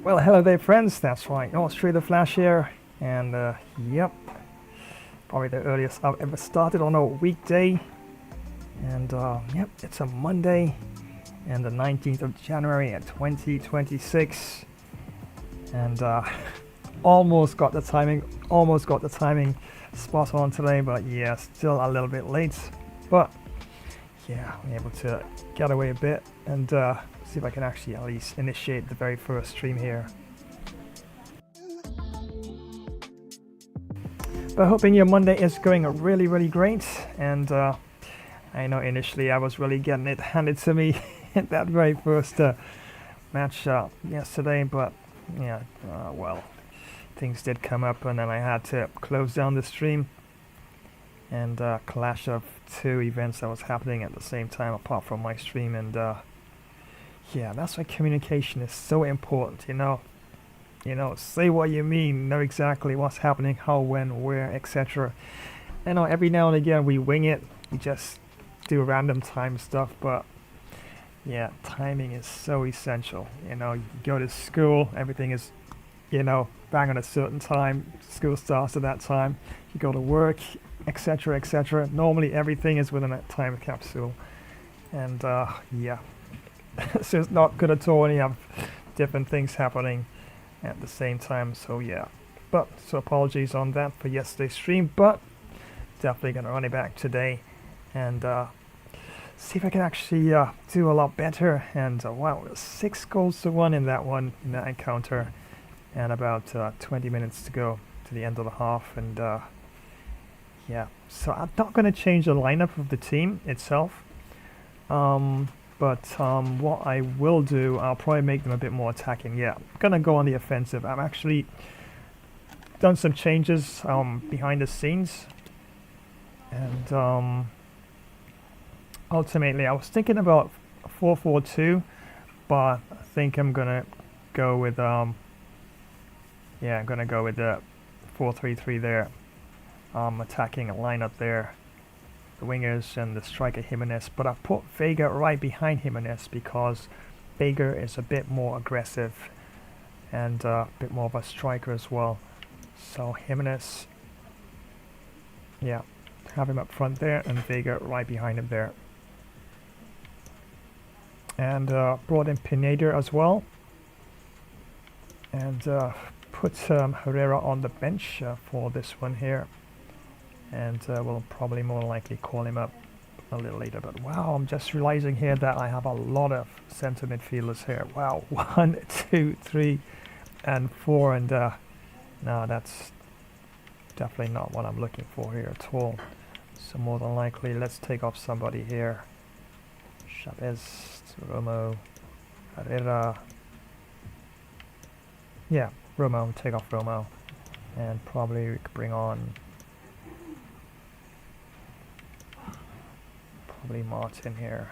Well, hello there, friends. That's right, Austria the Flash here, and yep, probably the earliest I've ever started on a weekday. And yep, it's a Monday, and the 19th of January at 2026, and almost got the timing spot on today, but yeah, still a little bit late. But yeah, I'm able to get away a bit and see if I can actually at least initiate the very first stream here. But hoping your Monday is going really great, and I know initially I was really getting it handed to me in that very first match yesterday, but yeah, well, things did come up, and then I had to close down the stream, and clash of two events that was happening at the same time apart from my stream. And yeah, that's why communication is so important, you know, say what you mean, know exactly what's happening, how, when, where, etc. I know every now and again we wing it, we just do random time stuff, but yeah, timing is so essential. You know, you go to school, everything is, you know, bang on a certain time, school starts at that time, you go to work, etc. Normally everything is within that time capsule, and yeah, so it's not good at all when you have different things happening at the same time. So yeah, but so apologies on that for yesterday's stream, but definitely gonna run it back today and see if I can actually do a lot better. And wow, 6-1 in that encounter, and about 20 minutes to go to the end of the half. And yeah, so I'm not going to change the lineup of the team itself, but what I will do, I'll probably make them a bit more attacking. Yeah, I'm going to go on the offensive. I've actually done some changes behind the scenes, and ultimately I was thinking about 4-4-2, but I think I'm going to go with I'm going to go with the 4-3-3 there. Attacking a lineup there, the wingers and the striker Jimenez, but I put Vega right behind Jimenez because Vega is a bit more aggressive and a bit more of a striker as well. So Jimenez, yeah, have him up front there, and Vega right behind him there. And brought in Pineda as well, and put Herrera on the bench for this one here. And we'll probably more likely call him up a little later. But wow, I'm just realizing here that I have a lot of centre midfielders here. Wow, 1, 2, 3, and 4, and no, that's definitely not what I'm looking for here at all. So more than likely, let's take off somebody here. Chavez, Romo, Herrera. Yeah, Romo, take off Romo, and probably we could bring on Martin here,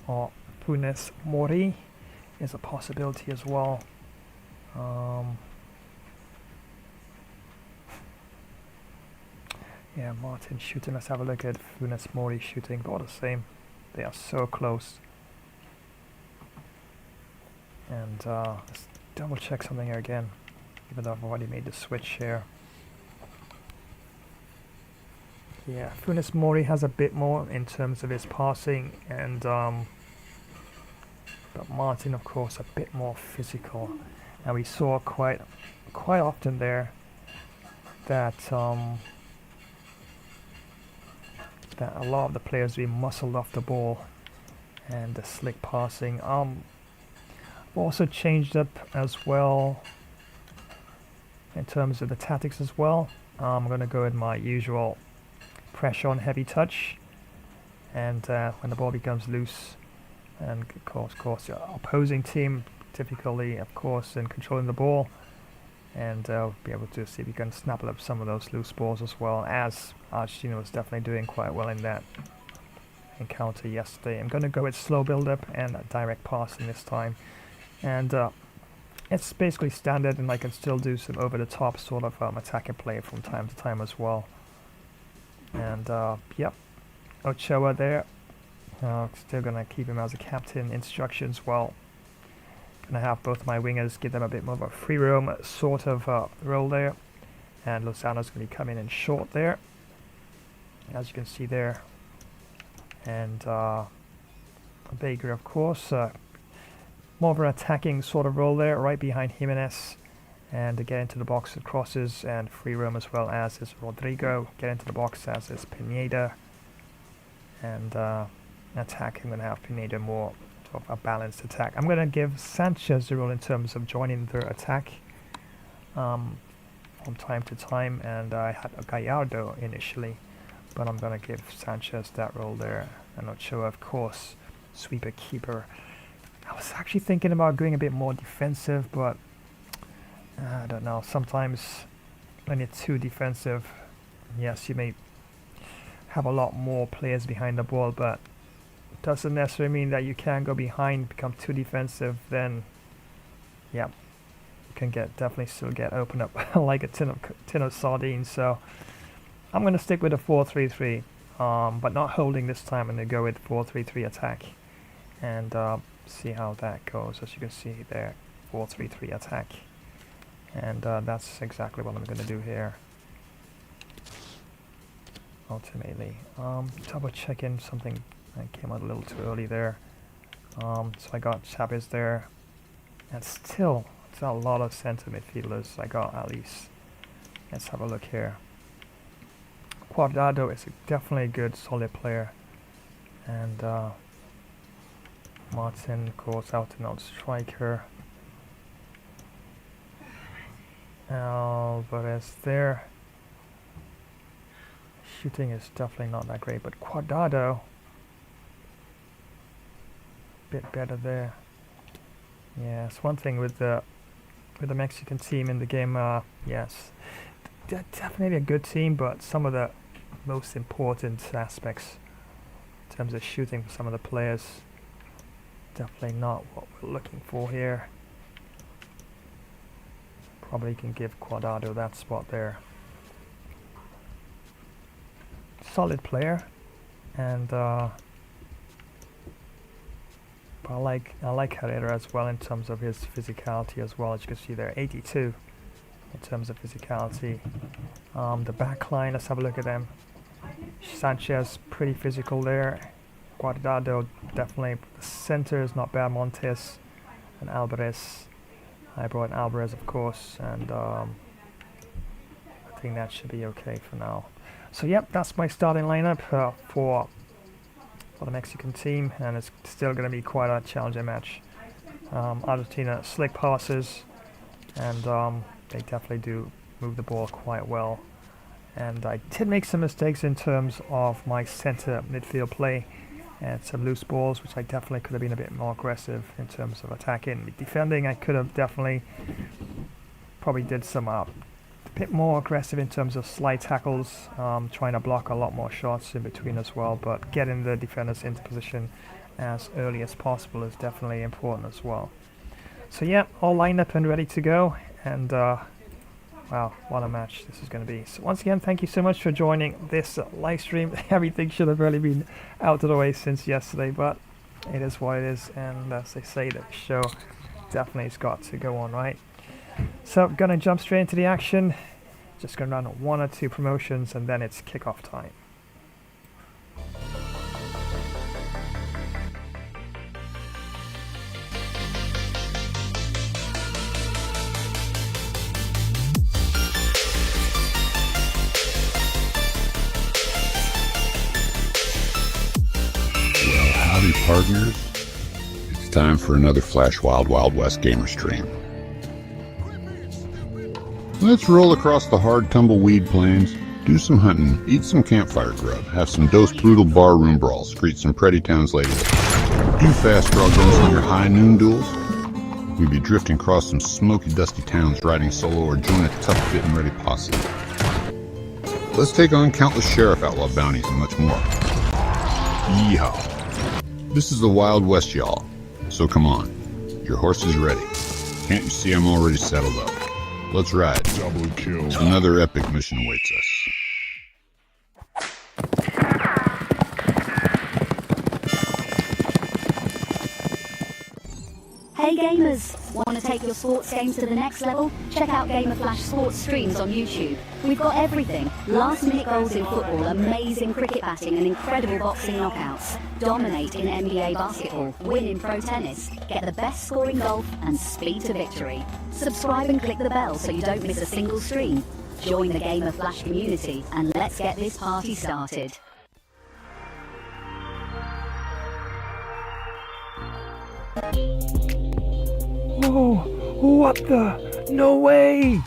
or Funes Mori is a possibility as well. Yeah, Martin shooting. Let's have a look at Funes Mori shooting. About the same. They are so close. And let's double check something here again, even though I've already made the switch here. Yeah, Funes Mori has a bit more in terms of his passing, and but Martin, of course, a bit more physical. And we saw quite often there that that a lot of the players we muscled off the ball and the slick passing. Also changed up as well in terms of the tactics as well. I'm going to go with my usual pressure on heavy touch, and when the ball becomes loose, and of course your opposing team difficulty, of course, in controlling the ball, and be able to see if you can snap up some of those loose balls as well, as Argentina was definitely doing quite well in that encounter yesterday. I'm going to go with slow build-up and direct passing this time, and it's basically standard, and I can still do some over-the-top sort of attacking play from time to time as well. And yep, Ochoa there, still gonna keep him as a captain. Instructions, well, Gonna have both my wingers give them a bit more of a free roam sort of role there, and Lozano's gonna be coming in short there, as you can see there, and Baker, of course, more of an attacking sort of role there, right behind Jimenez, and to get into the box with crosses and free roam, as well as is Rodrigo. Get into the box as is Pineda, and attack. I'm going to have Pineda more of a balanced attack. I'm going to give Sanchez the role in terms of joining the attack from time to time, and I had a Gallardo initially, but I'm going to give Sanchez that role there. And Ochoa, of course, sweeper keeper. I was actually thinking about going a bit more defensive, but I don't know. Sometimes when you're too defensive, yes, you may have a lot more players behind the ball, but it doesn't necessarily mean that you can go behind, become too defensive. Then, yeah, you can definitely still get opened up like a tin of sardines. So I'm going to stick with a 4-3-3, but not holding this time. I'm going to go with 4-3-3 attack, and see how that goes. As you can see there, 4-3-3 attack. And that's exactly what I'm going to do here. Ultimately, double checking something that came out a little too early there. So I got Chavez there, and still it's a lot of center midfielders. I got at least. Let's have a look here. Cuadrado is definitely a good, solid player, and Martin, of course, out and out striker. Alvarez there. Shooting is definitely not that great, but Cuadrado, a bit better there. Yeah, it's one thing with the Mexican team in the game. Yes, they're definitely a good team, but some of the most important aspects in terms of shooting for some of the players, definitely not what we're looking for here. Probably can give Cuadrado that spot there. Solid player, and but I like Herrera as well in terms of his physicality as well. As you can see there, 82 in terms of physicality. The back line, let's have a look at them. Sanchez, pretty physical there. Cuadrado, definitely. The center is not bad. Montes and Alvarez. I brought Alvarez, of course, and I think that should be okay for now. So yep, that's my starting lineup for the Mexican team, and it's still going to be quite a challenging match. Argentina slick passes, and they definitely do move the ball quite well. And I did make some mistakes in terms of my center midfield play, and some loose balls, which I definitely could have been a bit more aggressive in terms of attacking. Defending, I could have definitely probably did some a bit more aggressive in terms of slide tackles, trying to block a lot more shots in between as well, but getting the defenders into position as early as possible is definitely important as well. So yeah, all lined up and ready to go, and wow, what a match this is going to be. So once again, thank you so much for joining this live stream. Everything should have really been out of the way since yesterday, but it is what it is, and as they say, the show definitely has got to go on, right? So I'm going to jump straight into the action. Just going to run one or two promotions, and then it's kickoff time. Howdy partners, it's time for another Flash Wild Wild West gamer stream. Let's roll across the hard tumbleweed plains, do some hunting, eat some campfire grub, have some dose brutal barroom brawls, greet some pretty towns ladies, do fast draw guns on your high noon duels. We'd be drifting across some smoky dusty towns riding solo or join a tough fit and ready posse. Let's take on countless sheriff outlaw bounties and much more. Yeehaw! This is the Wild West, y'all, so come on, your horse is ready. Can't you see I'm already settled up? Let's ride. Double kill. Another epic mission awaits us. Hey gamers, Want to take your sports games to the next level? Check out Game of Flash sports streams on YouTube. We've got everything. Last-minute goals in football, amazing cricket batting and incredible boxing knockouts. Dominate in NBA basketball, win in pro tennis, get the best score in golf and speed to victory. Subscribe and click the bell so you don't miss a single stream. Join the Game of Flash community and let's get this party started. Oh, what the? No way!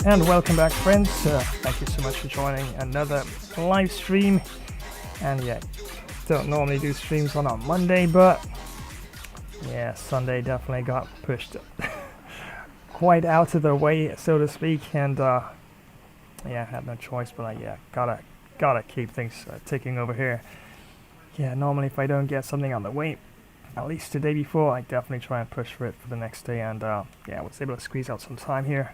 And welcome back, friends. Thank you so much for joining another live stream. And yeah, don't normally do streams on a Monday, but yeah, Sunday definitely got pushed quite out of the way, so to speak. And yeah, I had no choice, but yeah, gotta keep things ticking over here. Yeah, normally if I don't get something on the way, at least the day before, I definitely try and push for it for the next day. And yeah, I was able to squeeze out some time here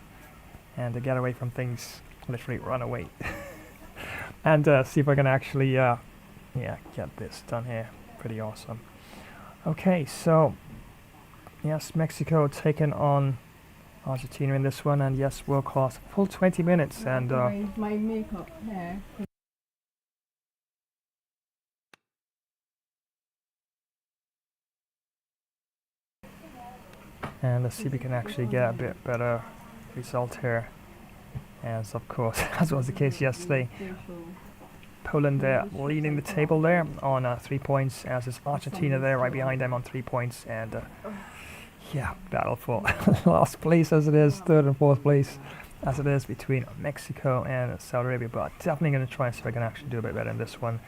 and to get away from things, literally run away. And see if I can actually yeah, get this done here. Pretty awesome. Okay, so yes, Mexico taking on Argentina in this one, and yes, world class, full 20 minutes. And my makeup hair. and let's see if we can actually get a bit better result here, as of course as was the case yesterday. Poland there leading the table there on 3 points, as is Argentina there right behind them on 3 points. And yeah, battle for last place as it is, third and fourth place as it is between Mexico and Saudi Arabia. But definitely going to try and see if I can actually do a bit better in this one,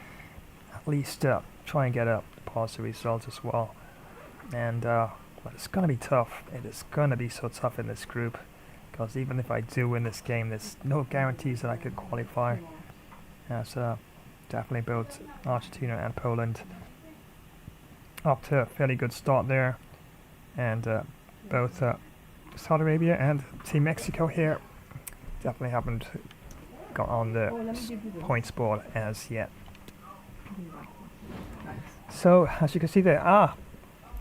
at least try and get a positive result as well. And but it's going to be tough. It is going to be so tough in this group, because even if I do win this game, there's no guarantees that I could qualify. As definitely both Argentina and Poland up to a fairly good start there, and both Saudi Arabia and Team Mexico here definitely haven't got on the points board as yet. So as you can see there,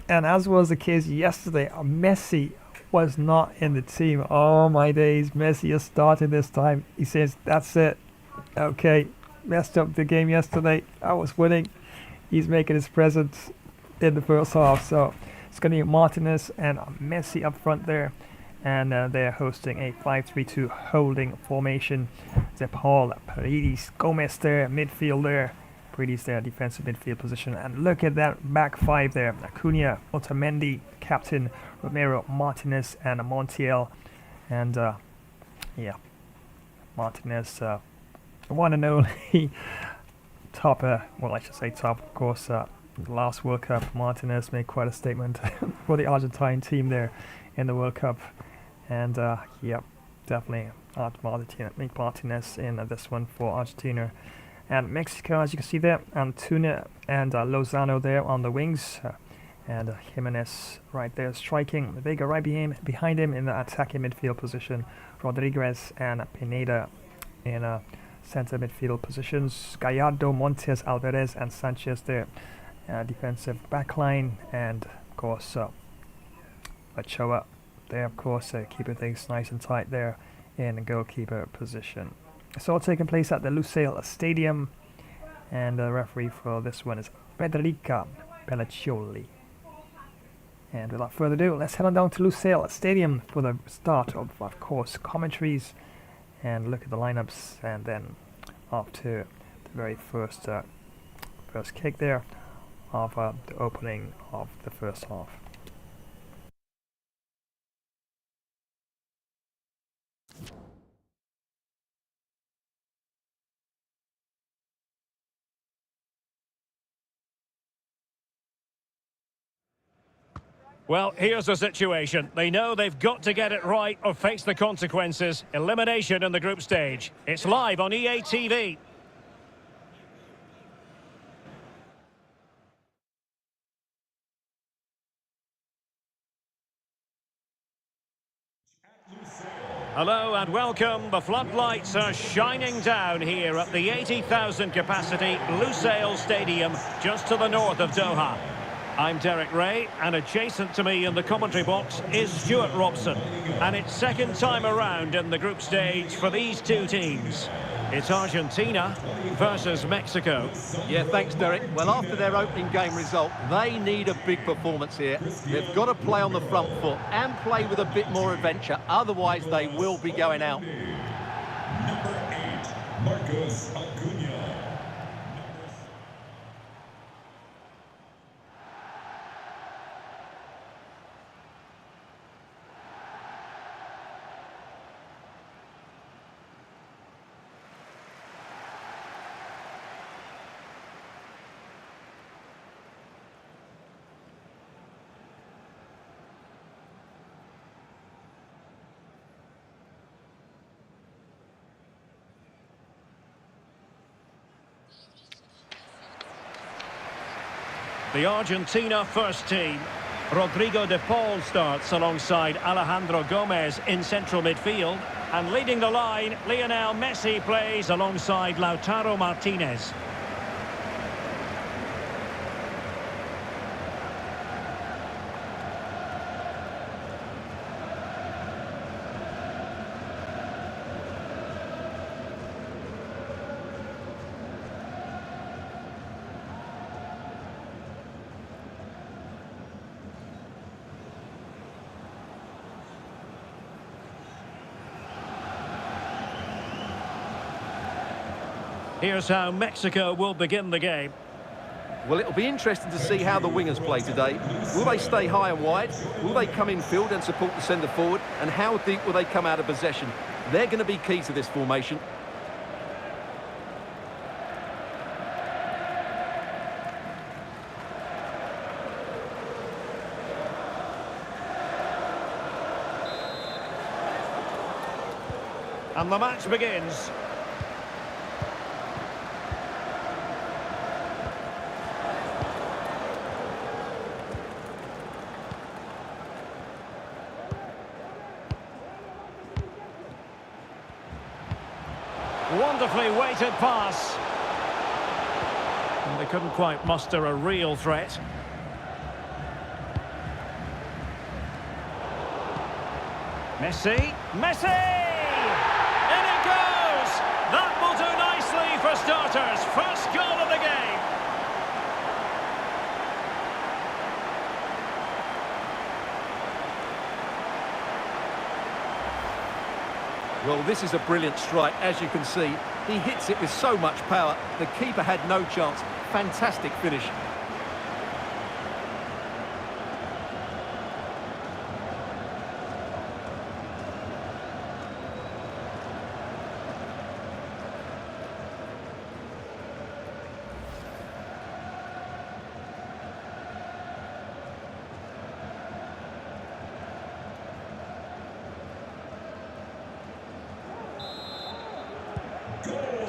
and as was the case yesterday, Messi was not in the team. Oh my days, Messi is starting this time. He says, that's it. Okay, messed up the game yesterday. I was winning. He's making his presence in the first half. So it's going to be Martinez and Messi up front there. And they're hosting a 5-3-2 holding formation. De Paul, Paredes, Gomez there, midfield there. Paredes there, defensive midfield position. And look at that back five there. Acuna, Otamendi, captain, Romero, Martinez, and Montiel. And yeah, Martinez, one and only top, well, I should say top, of course. Last World Cup, Martinez made quite a statement for the Argentine team there in the World Cup. And yeah, definitely Martinez in this one for Argentina. And Mexico, as you can see there, Antuna and Lozano there on the wings. And Jimenez right there striking. Vega right behind him in the attacking midfield position. Rodriguez and Pineda in center midfield positions. Gallardo, Montes, Alvarez, and Sanchez there. Defensive backline. And of course, Ochoa there, of course, keeping things nice and tight there in the goalkeeper position. It's all taking place at the Lusail Stadium, and the referee for this one is Federica Pelliccioli. And without further ado, let's head on down to Lusail Stadium for the start of course, commentaries, and look at the lineups, and then up to the very first first kick there of the opening of the first half. Well, here's the situation. They know they've got to get it right or face the consequences. Elimination in the group stage. It's live on EA TV. Hello and welcome. The floodlights are shining down here at the 80,000 capacity Lusail Stadium just to the north of Doha. I'm Derek Ray, and adjacent to me in the commentary box is Stuart Robson. And it's second time around in the group stage for these two teams. It's Argentina versus Mexico. Yeah, thanks, Derek. Well, after their opening game result, they need a big performance here. They've got to play on the front foot and play with a bit more adventure. Otherwise, they will be going out. The Argentina first team. Rodrigo de Paul starts alongside Alejandro Gomez in central midfield. And leading the line, Lionel Messi plays alongside Lautaro Martinez. Here's how Mexico will begin the game. Well, it'll be interesting to see how the wingers play today. Will they stay high and wide? Will they come in field and support the centre forward? And how deep will they come out of possession? They're going to be key to this formation. And the match begins. Wonderfully weighted pass. And they couldn't quite muster a real threat. Messi! Messi! In it goes! That will do nicely for starters. First goal of the game. Well, this is a brilliant strike, as you can see. He hits it with so much power. The keeper had no chance. Fantastic finish.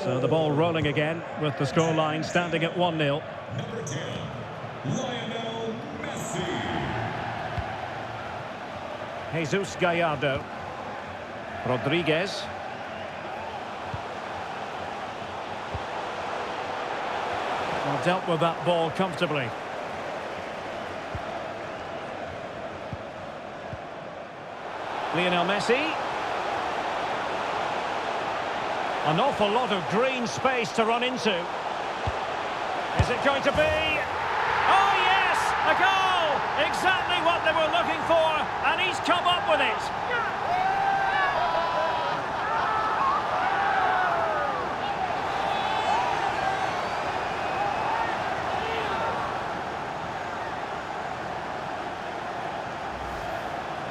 So the ball rolling again with the scoreline standing at 1-0. Number 10, Lionel Messi. Jesus Gallardo. Rodriguez. Well, dealt with that ball comfortably. Lionel Messi. An awful lot of green space to run into. Is it going to be? Oh yes! A goal! Exactly what they were looking for, and he's come up with it.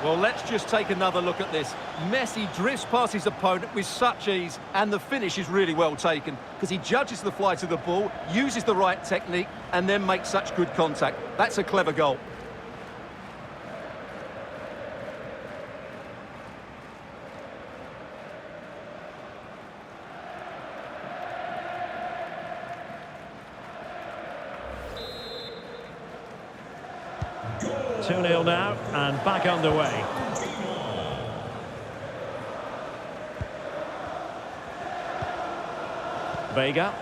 Well, let's just take another look at this. Messi drifts past his opponent with such ease, and the finish is really well taken because he judges the flight of the ball, uses the right technique, and then makes such good contact. That's a clever goal. Goal. 2-0 now, and back underway. Vega.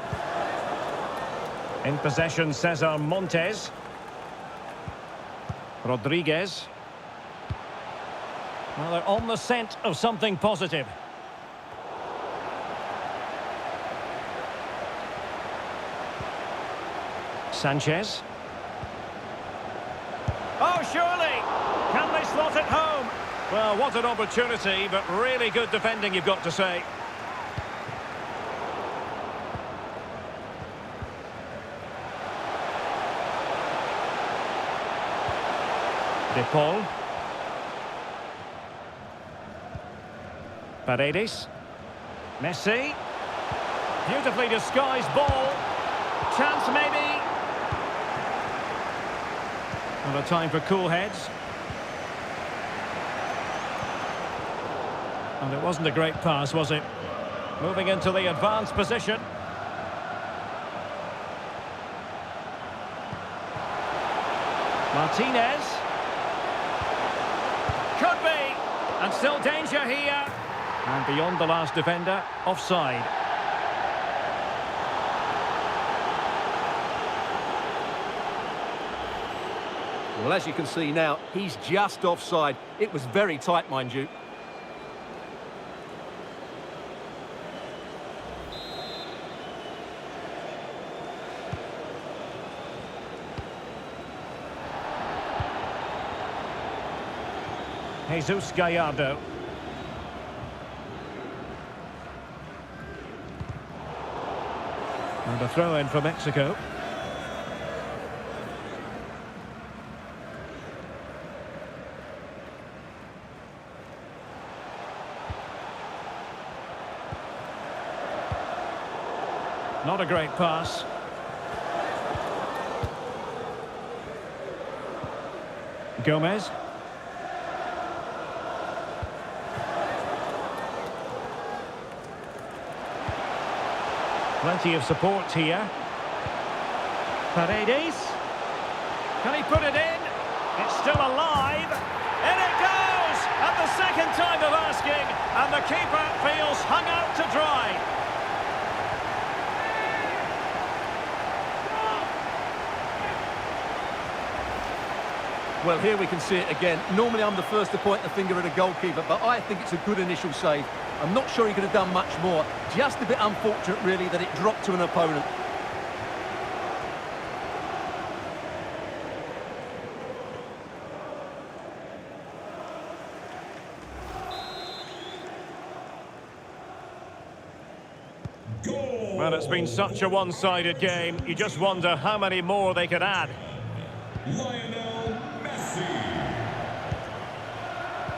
In possession, Cesar Montes. Rodriguez. Well, they're on the scent of something positive. Sanchez. Oh, surely! Can they slot it home? Well, what an opportunity, but really good defending, you've got to say. Paul. Paredes. Messi. Beautifully disguised ball. Chance maybe. Not a time for cool heads. And it wasn't a great pass, was it? Moving into the advanced position. Martinez. Could be, and still danger here. And beyond the last defender, offside. Well, as you can see now, he's just offside. It was very tight, mind you. Jesus Gallardo. And a throw-in for Mexico. Not a great pass. Gomez. Plenty of support here. Paredes. Can he put it in? It's still alive. In it goes! At the second time of asking, and the keeper feels hung out to dry. Well, here we can see it again. Normally I'm the first to point the finger at a goalkeeper, but I think it's a good initial save. I'm not sure he could have done much more. Just a bit unfortunate, really, that it dropped to an opponent. Goal. Well, it's been such a one-sided game. You just wonder how many more they could add. Lionel Messi.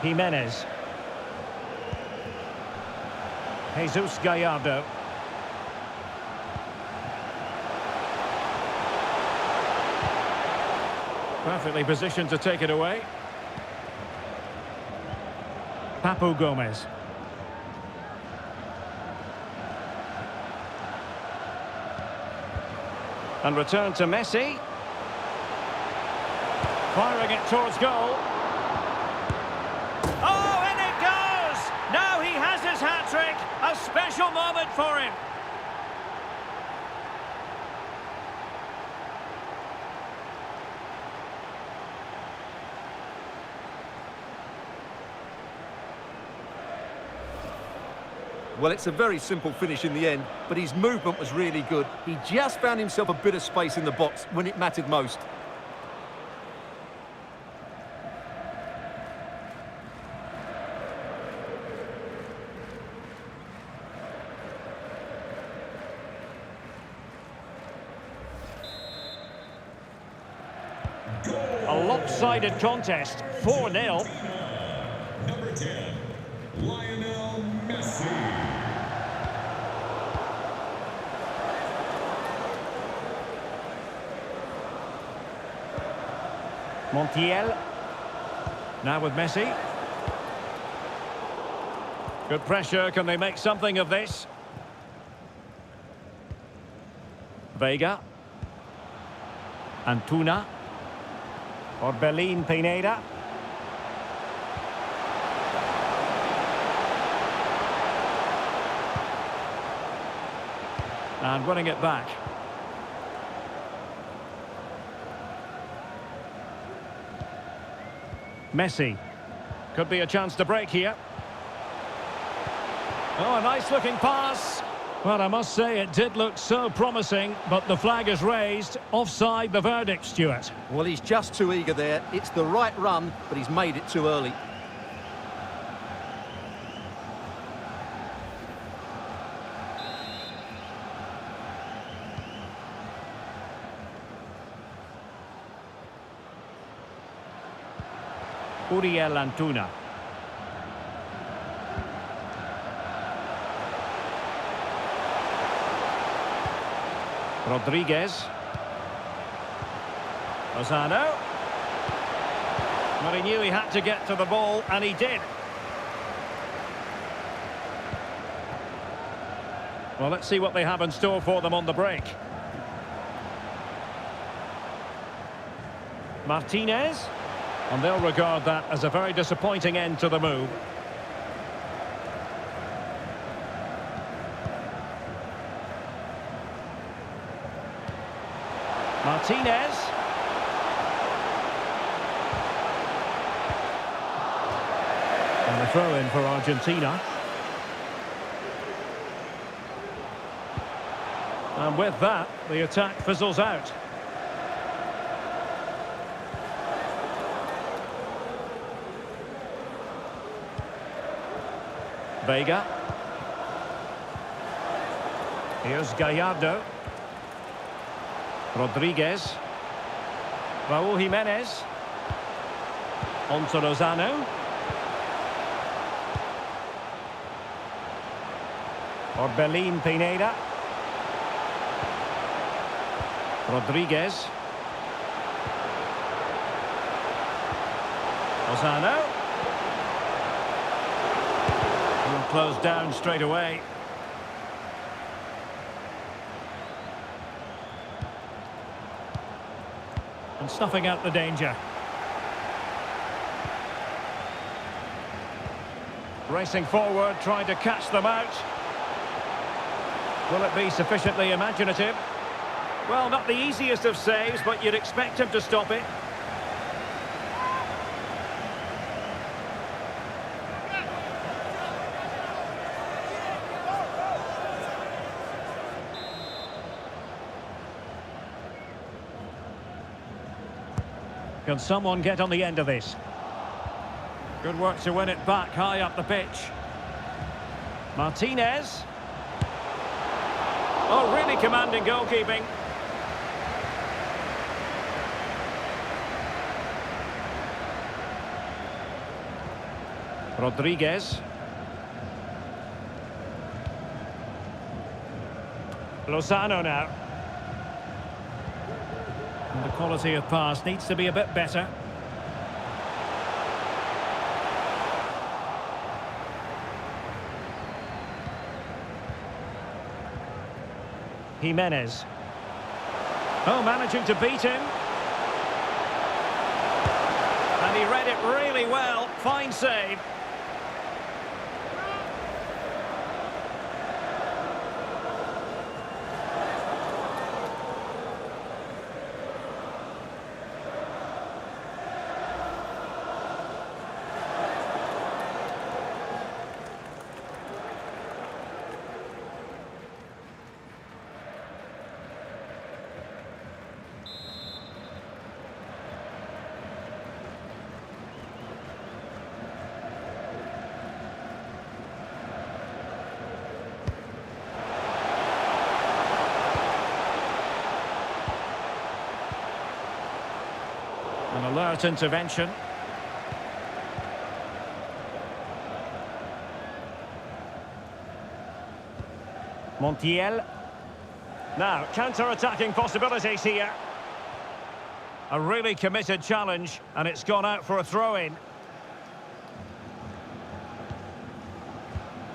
Jimenez. Jesus Gallardo. Perfectly positioned to take it away. Papu Gomez. And return to Messi. Firing it towards goal. Oh, in it goes! Now he has his hat-trick. A special moment for him. Well, it's a very simple finish in the end, but his movement was really good. He just found himself a bit of space in the box when it mattered most. A lopsided contest, 4-0. Lionel Messi. Montiel. Now with Messi. Good pressure. Can they make something of this? Vega. Antuna. Orbelin Pineda. And winning it back. Messi. Could be a chance to break here. Oh, a nice looking pass. Well, I must say it did look so promising, but the flag is raised. Offside the verdict, Stuart. Well, he's just too eager there. It's the right run, but he's made it too early. Uriel Antuna. Rodriguez. Lozano. But he knew he had to get to the ball, and he did. Well, let's see what they have in store for them on the break. Martinez. And they'll regard that as a very disappointing end to the move. Martinez. And the throw in for Argentina. And with that, the attack fizzles out. Vega. Here's Gallardo. Rodriguez. Raúl Jimenez. On to Lozano. Orbelin Pineda. Rodriguez. Lozano. Closed down straight away. And snuffing out the danger. Racing forward, trying to catch them out. Will it be sufficiently imaginative? Well, not the easiest of saves, but you'd expect him to stop it. Can someone get on the end of this? Good work to win it back high up the pitch. Martinez. Oh, really commanding goalkeeping. Rodriguez. Lozano now. And the quality of pass needs to be a bit better. Jimenez. Oh, managing to beat him. And he read it really well. Fine save. An alert intervention. Montiel. Now, counter-attacking possibilities here. A really committed challenge, and it's gone out for a throw-in.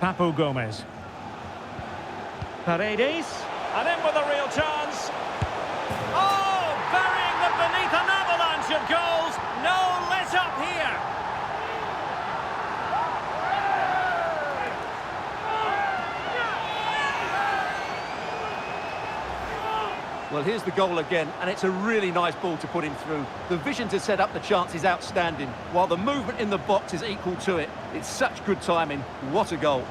Papu Gomez. Paredes. And in with a real chance. Oh, burying them beneath an avalanche of goals. No let-up here. Well, here's the goal again, and it's a really nice ball to put him through. The vision to set up the chance is outstanding, while the movement in the box is equal to it. It's such good timing. What a goal.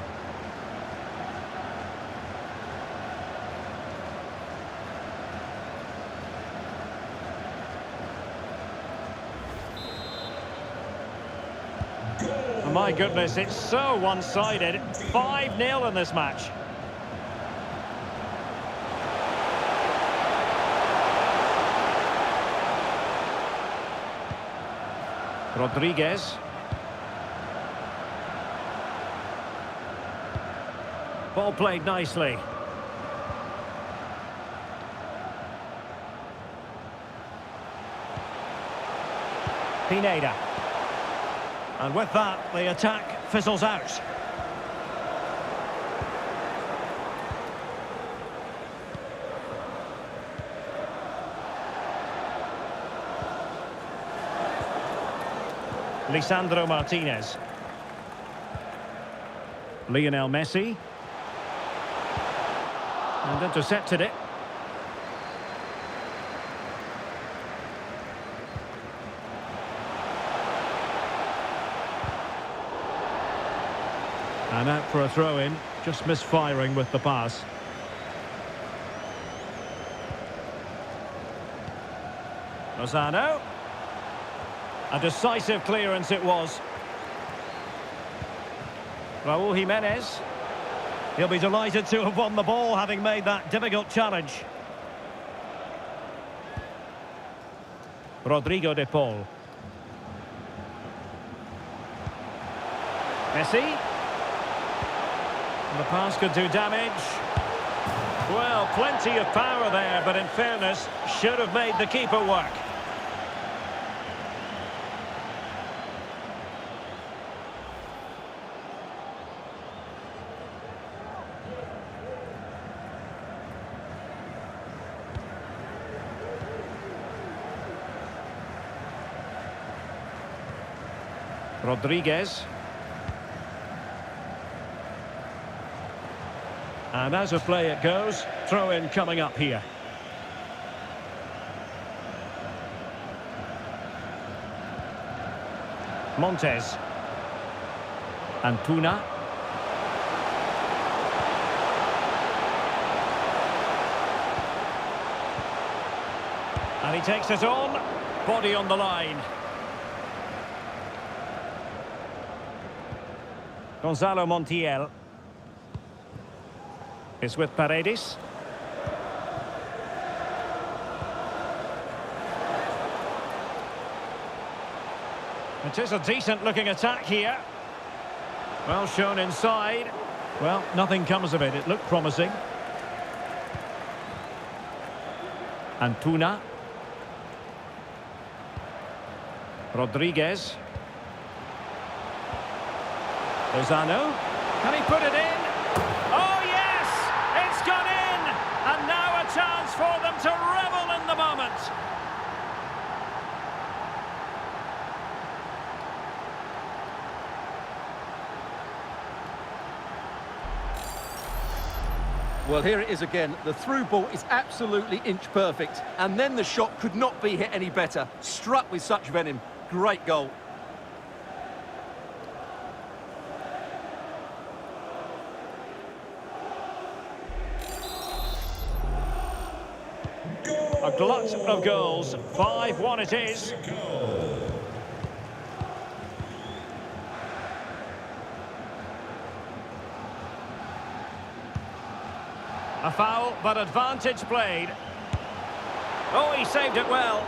My goodness, it's so one-sided. 5-0 in this match. Rodriguez. Ball played nicely. Pineda. And with that, the attack fizzles out. Lisandro Martinez. Lionel Messi. And intercepted it. And out for a throw-in, just misfiring with the pass. Lozano. A decisive clearance it was. Raúl Jimenez. He'll be delighted to have won the ball, having made that difficult challenge. Rodrigo de Paul. Messi. The pass could do damage. Well, plenty of power there, but in fairness, should have made the keeper work. Rodriguez. And as a play it goes, throw-in coming up here. Montes. Antuna. And he takes it on, body on the line. Gonzalo Montiel. Is with Paredes. It is a decent looking attack here. Well shown inside. Well, nothing comes of it. It looked promising. Antuna. Rodriguez. Lozano. Can he put it in? Oh yes! It's gone in! And now a chance for them to revel in the moment. Well, here it is again. The through ball is absolutely inch perfect. And then the shot could not be hit any better. Struck with such venom. Great goal. A glut of goals. 5-1 it is. A foul, but advantage played. Oh, he saved it well.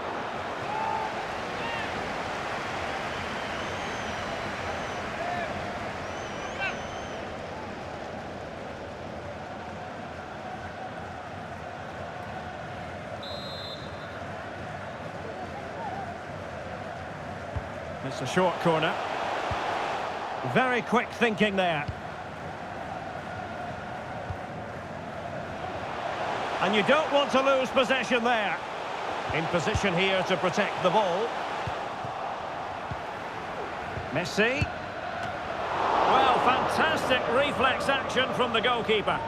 It's a short corner. Very quick thinking there. And you don't want to lose possession there. In position here to protect the ball. Messi. Well, fantastic reflex action from the goalkeeper.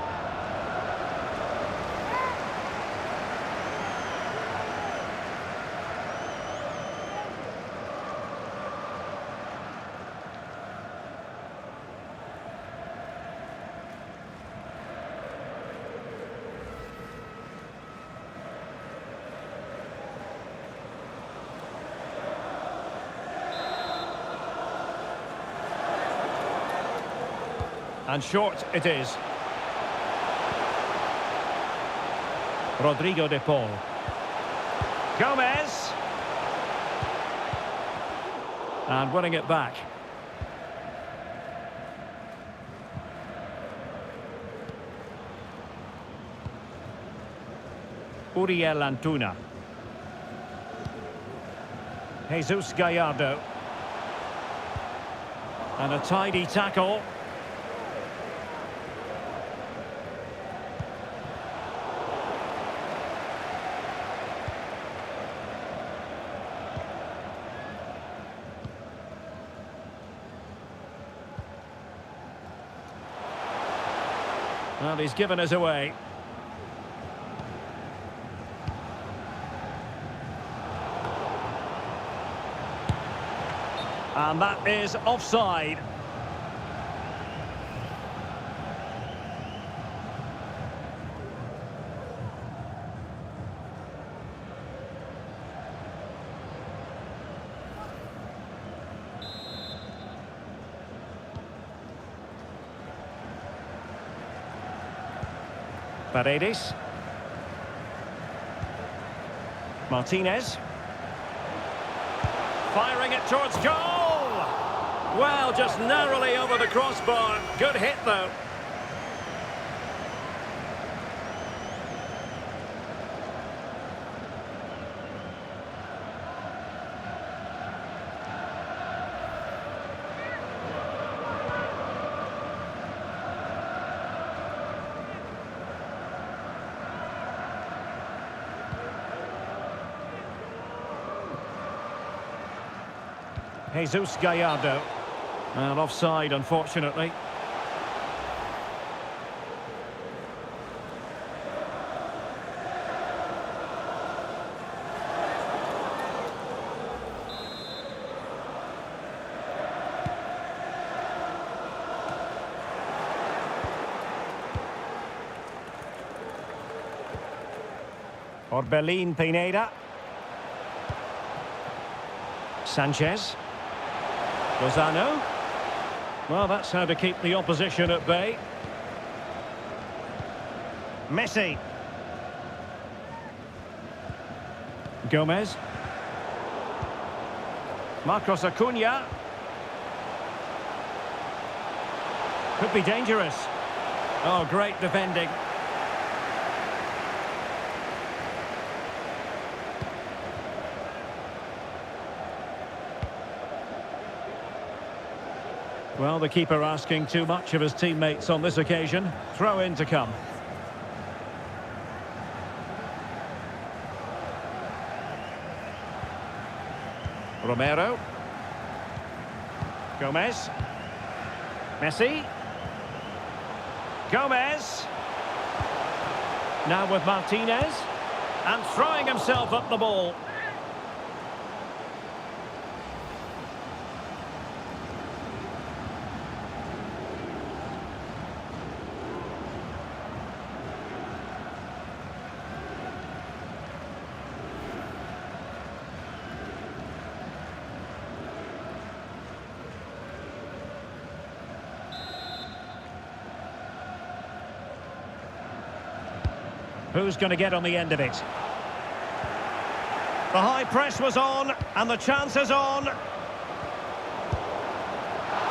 And short it is. Rodrigo de Paul. Gomez. And winning it back. Uriel Antuna. Jesus Gallardo. And a tidy tackle. Well, he's given us away. And that is offside. Paredes. Martinez. Firing it towards goal! Well, just narrowly over the crossbar. Good hit, though. Jesus Gallardo. And offside, unfortunately. Orbelín Pineda. Sanchez. Lozano. Well, that's how to keep the opposition at bay. Messi. Gomez. Marcos Acuna. Could be dangerous. Oh, great defending. Well, the keeper asking too much of his teammates on this occasion. Throw in to come. Romero. Gomez. Messi. Gomez. Now with Martinez. And throwing himself up the ball. Who's going to get on the end of it? The high press was on, and the chance is on.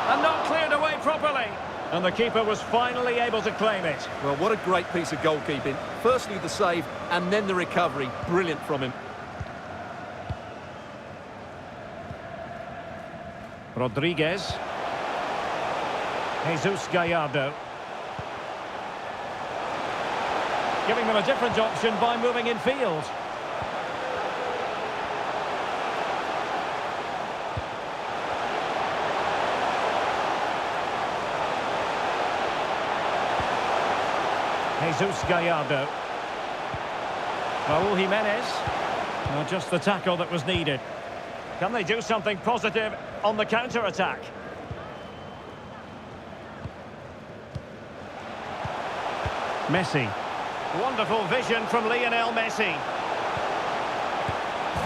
And not cleared away properly. And the keeper was finally able to claim it. Well, what a great piece of goalkeeping. Firstly the save, and then the recovery. Brilliant from him. Rodriguez. Jesus Gallardo. Giving them a different option by moving in field. Jesus Gallardo. Raúl Jimenez. Not just the tackle that was needed. Can they do something positive on the counter-attack? Messi. Wonderful vision from Lionel Messi.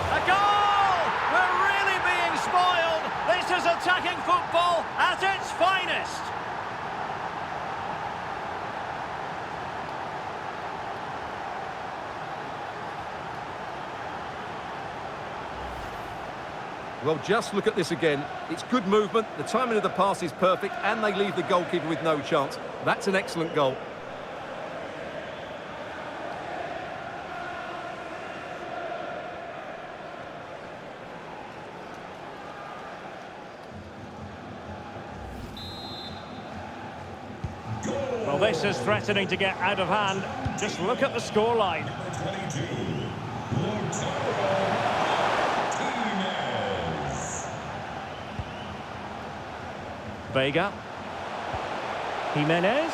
A goal! We're really being spoiled. This is attacking football at its finest. Well, just look at this again. It's good movement, the timing of the pass is perfect, and they leave the goalkeeper with no chance. That's an excellent goal. Well, this is threatening to get out of hand. Just look at the scoreline. Vega. Jimenez.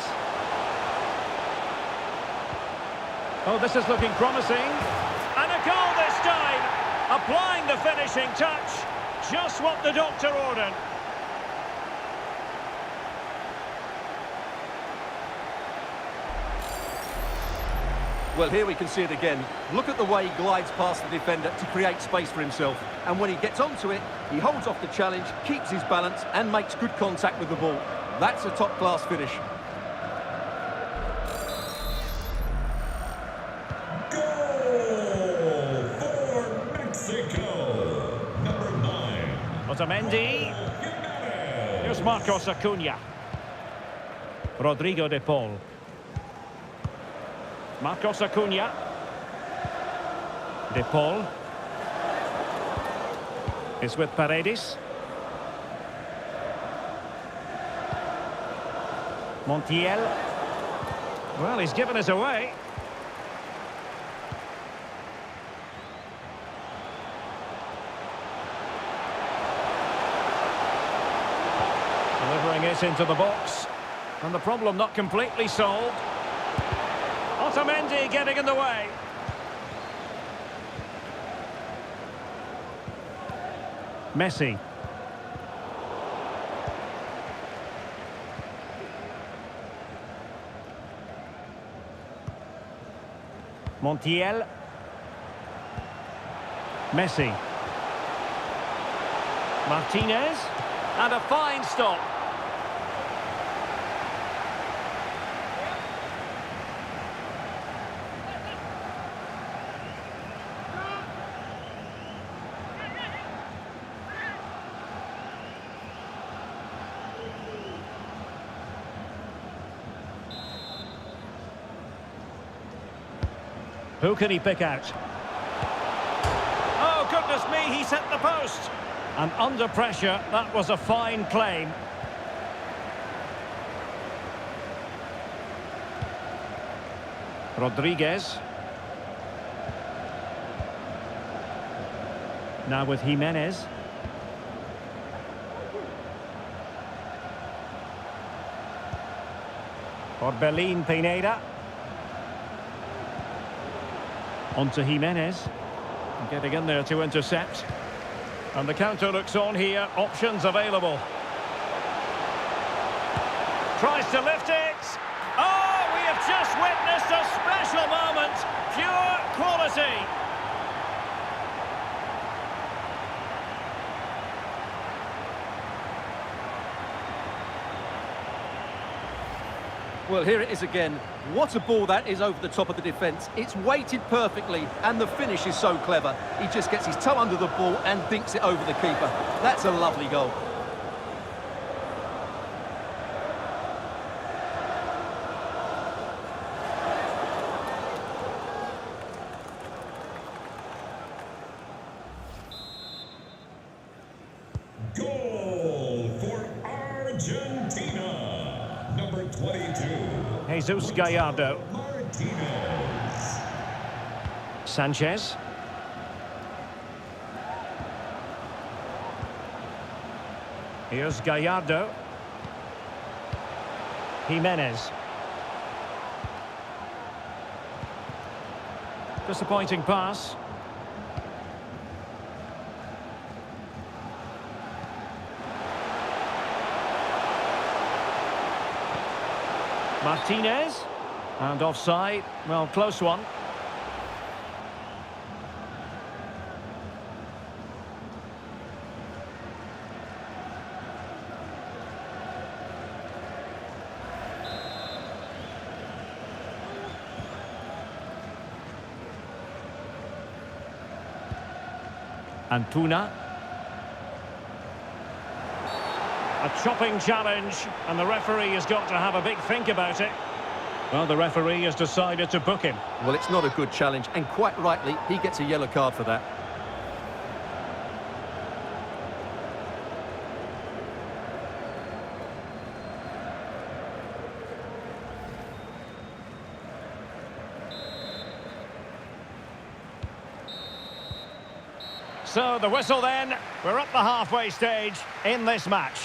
Oh, this is looking promising. And a goal this time. Applying the finishing touch. Just what the doctor ordered. Well, here we can see it again. Look at the way he glides past the defender to create space for himself. And when he gets onto it, he holds off the challenge, keeps his balance, and makes good contact with the ball. That's a top-class finish. Goal for Mexico. Number 9. Otamendi. Here's Marcos Acuna. Rodrigo de Paul. Marcos Acuna. De Paul. Is with Paredes. Montiel. Well, he's given us away. Delivering it into the box. And the problem not completely solved. Otamendi getting in the way. Messi. Montiel. Messi. Martinez. And a fine stop. Who can he pick out? Oh, goodness me, he's hit the post. And under pressure, that was a fine claim. Rodriguez. Now with Jimenez. Orbelín Pineda. On to Jimenez. Getting in there to intercept. And the counter looks on here. Options available. Tries to lift it. Oh, we have just witnessed a special moment. Pure quality. Well, here it is again. What a ball that is over the top of the defence. It's weighted perfectly, and the finish is so clever. He just gets his toe under the ball and dinks it over the keeper. That's a lovely goal. Goal Jesus Gallardo. Martinez. Sanchez. Here's Gallardo. Jimenez. Disappointing pass. Martinez. And offside. Well, close one. Antuna. A chopping challenge, and the referee has got to have a big think about it. Well, the referee has decided to book him. Well, it's not a good challenge, and quite rightly, he gets a yellow card for that. So the whistle then, we're at the halfway stage in this match.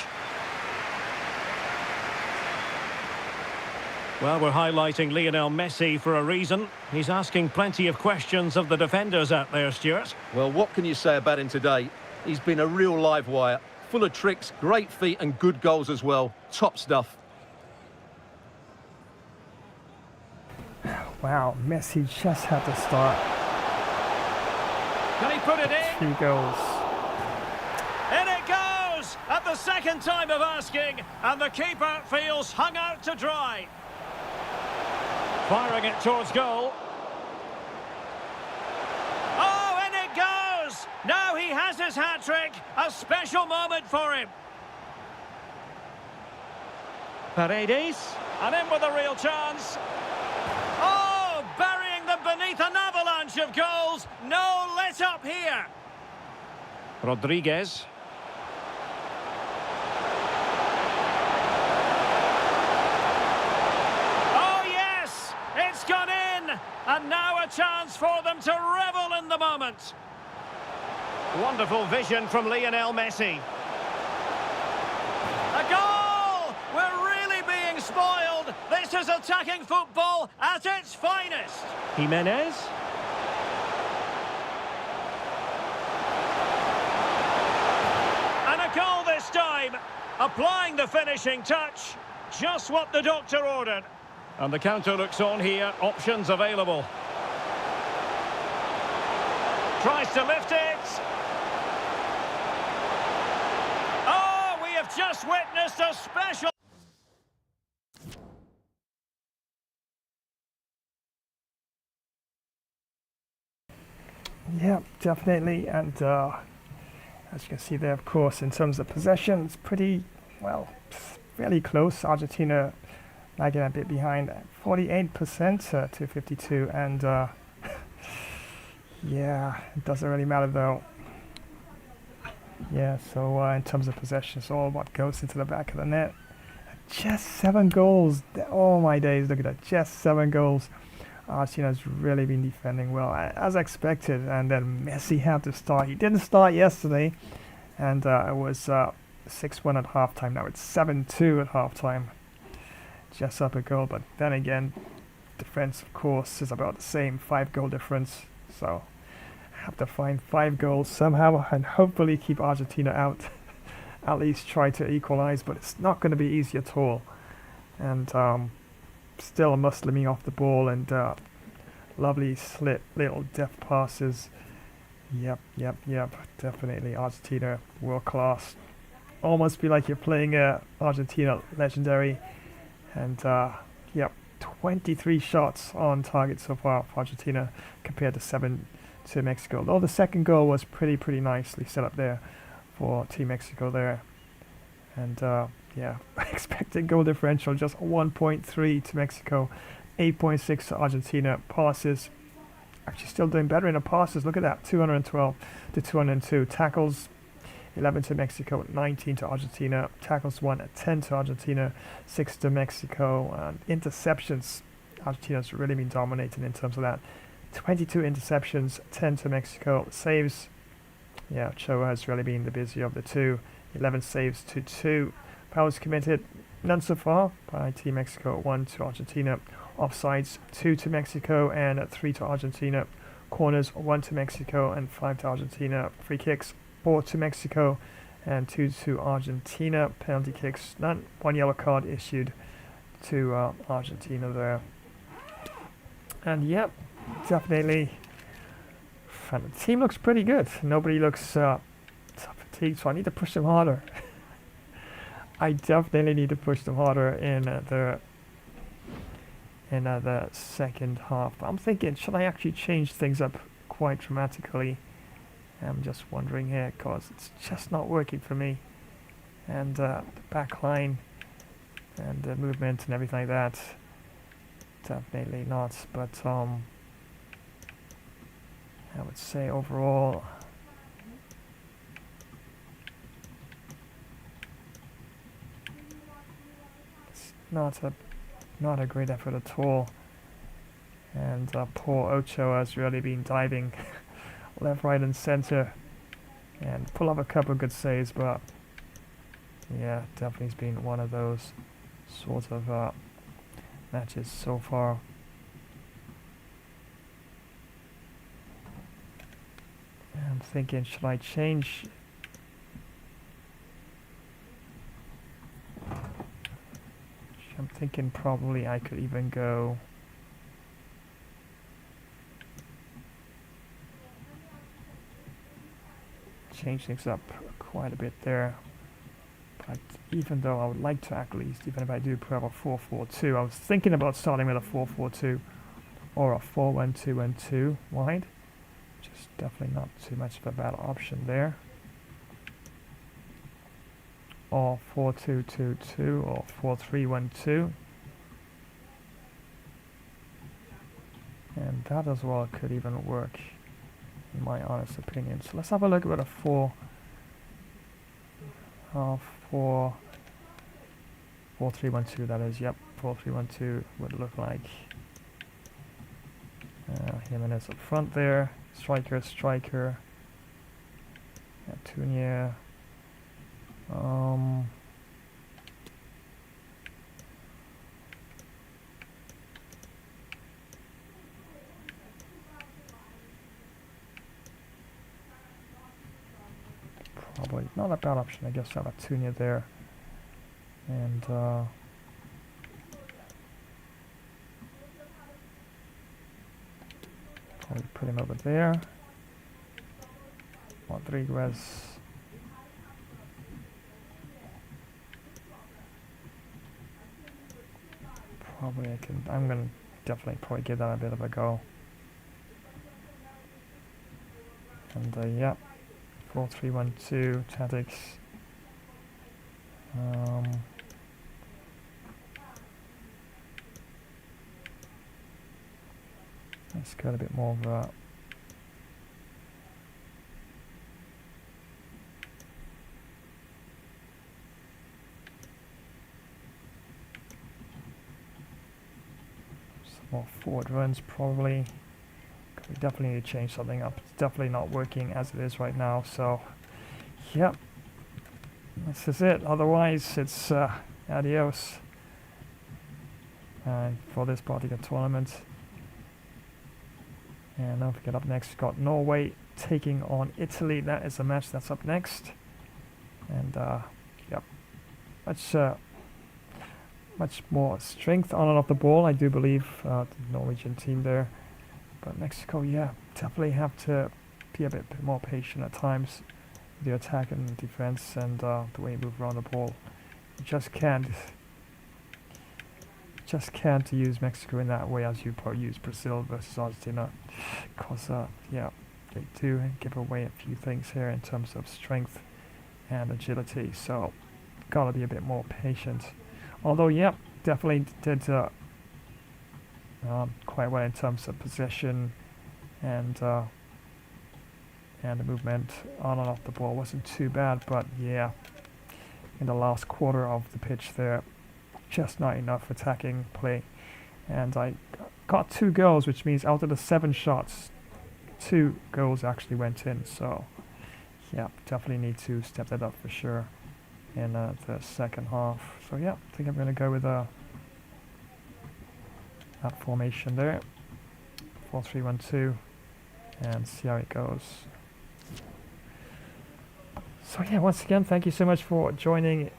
Well, we're highlighting Lionel Messi for a reason. He's asking plenty of questions of the defenders out there, Stuart. Well, what can you say about him today? He's been a real live wire, full of tricks, great feet and good goals as well. Top stuff. Wow, Messi just had to start. Can he put it in? 3 goals. In it goes! At the second time of asking, and the keeper feels hung out to dry. Firing it towards goal. Oh, in it goes! Now he has his hat-trick. A special moment for him. Paredes. And in with a real chance. Oh, burying them beneath an avalanche of goals. No let up here. Rodriguez. Oh, yes! It's gone in! And now a chance for them to revel in the moment. Wonderful vision from Lionel Messi. A goal! We're really being spoiled. This is attacking football at its finest. Jimenez. And a goal this time. Applying the finishing touch. Just what the doctor ordered. And the counter looks on here. Options available. Tries to lift it. Oh, we have just witnessed a special... Yeah, definitely. And as you can see there, of course, in terms of possession, it's pretty, well, fairly close. Argentina lagging a bit behind, 48% to 52. And yeah, it doesn't really matter though. Yeah, so in terms of possession, it's all what goes into the back of the net. Just 7 goals. Oh my days, look at that. Just 7 goals. Argentina's really been defending well, as expected. And then Messi had to start. He didn't start yesterday. And it was 6-1 at halftime. Now it's 7-2 at halftime. Just up a goal. But then again, defense, of course, is about the same. 5-goal difference. So have to find 5 goals somehow and hopefully keep Argentina out. At least try to equalize, but it's not going to be easy at all. And still Muslimi off the ball and lovely slit little depth passes. Yep, definitely Argentina world class. Almost feel like you're playing Argentina legendary. And yep, 23 shots on target so far for Argentina compared to 7 to Mexico. Although the second goal was pretty nicely set up there for Team Mexico there. And yeah, expected goal differential just 1.3 to Mexico, 8.6 to Argentina. Passes, actually still doing better in the passes. Look at that, 212 to 202. Tackles, 11 to Mexico, 19 to Argentina. Tackles won, 10 to Argentina, 6 to Mexico. Interceptions, Argentina's really been dominating in terms of that. 22 interceptions, 10 to Mexico. Saves, yeah, Ochoa has really been the busier of the two. 11 saves to 2. Fouls committed, none so far by Team Mexico, 1 to Argentina. Offsides, 2 to Mexico and 3 to Argentina. Corners, 1 to Mexico and 5 to Argentina. Free kicks, 4 to Mexico and 2 to Argentina. Penalty kicks, none. 1 yellow card issued to Argentina there. And yep, definitely, the team looks pretty good. Nobody looks fatigued, so I need to push them harder. I definitely need to push them harder in the second half. I'm thinking, should I actually change things up quite dramatically? I'm just wondering here, because it's just not working for me. And the back line and the movement and everything like that, definitely not. But I would say overall, it's not a great effort at all. And poor Ochoa has really been diving left, right and center and pull up a couple of good saves, but yeah, definitely has been one of those sort of matches so far. I'm thinking, should I change? I'm thinking probably I could even go change things up quite a bit there. But even though I would like to at least, even if I do put up a 4-4-2, I was thinking about starting with a 4-4-2 or a 4-1-2-1-2 wide. Which is definitely not too much of a bad option there. Or 4-2-2-2 or 4-3-1-2. And that as well could even work, in my honest opinion. So let's have a look at a 4-3-1-2, that is. Yep, 4-3-1-2 would look like. Jimenez up front there. Striker. Tunia. Probably not a bad option, I guess. Have a Tunia there, and probably put him over there. Rodriguez. Probably I'm gonna definitely probably give that a bit of a go. And yeah, 4-3-1-2 tactics. Let's get a bit more of a more forward runs probably. We definitely need to change something up. It's definitely not working as it is right now, so yep, this is it. Otherwise it's adios for this particular tournament. And don't forget, up next we've got Norway taking on Italy. That is the match that's up next. And yep, much more strength on and off the ball, I do believe, the Norwegian team there. But Mexico, yeah, definitely have to be a bit more patient at times with the attack and defense and the way you move around the ball. You just can't use Mexico in that way as you probably use Brazil versus Argentina, because yeah, they do give away a few things here in terms of strength and agility, so gotta be a bit more patient. Although, yeah, definitely did quite well in terms of possession and and the movement on and off the ball wasn't too bad, but yeah, in the last quarter of the pitch there, just not enough attacking play. And I got 2 goals, which means out of the 7 shots, 2 goals actually went in. So yeah, definitely need to step that up for sure in the second half. So yeah, I think I'm going to go with that formation there, 4-3-1-2, and see how it goes. So yeah, once again, thank you so much for joining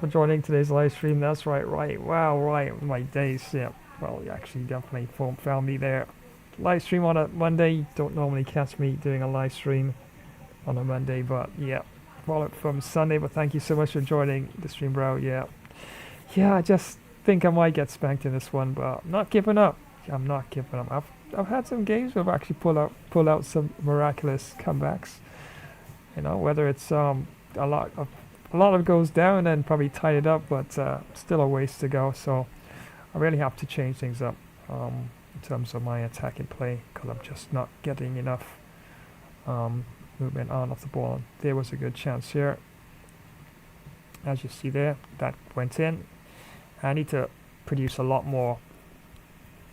today's live stream. That's right, my days. Yeah, well, you actually definitely found me there. Live stream on a Monday. You don't normally catch me doing a live stream on a Monday, but yeah, follow it from Sunday. But thank you so much for joining the stream, bro. Yeah, I just think I might get spanked in this one, but I'm not giving up. I'm not giving up. I've had some games where I've actually pull out some miraculous comebacks. You know, whether it's a lot of goes down and probably tied it up, but still a ways to go. So I really have to change things up in terms of my attacking play, because I'm just not getting enough movement on off the ball. There was a good chance here, as you see there, that went in. I need to produce a lot more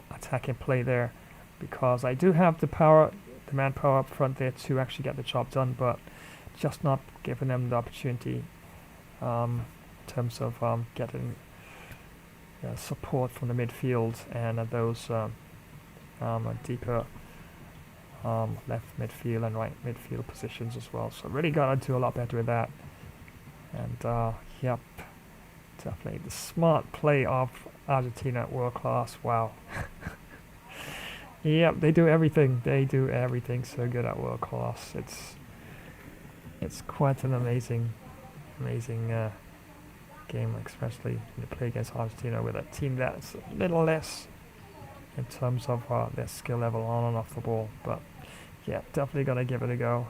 attacking play there, because I do have the manpower up front there to actually get the job done, but just not giving them the opportunity in terms of getting support from the midfield and those deeper left midfield and right midfield positions as well. So really got to do a lot better with that. And yep, definitely the smart play of Argentina, world class. Wow. Yep, they do everything. They do everything so good at world class. It's quite an amazing game, especially when you play against Argentina with a team that's a little less in terms of their skill level on and off the ball. But yeah, definitely gonna give it a go.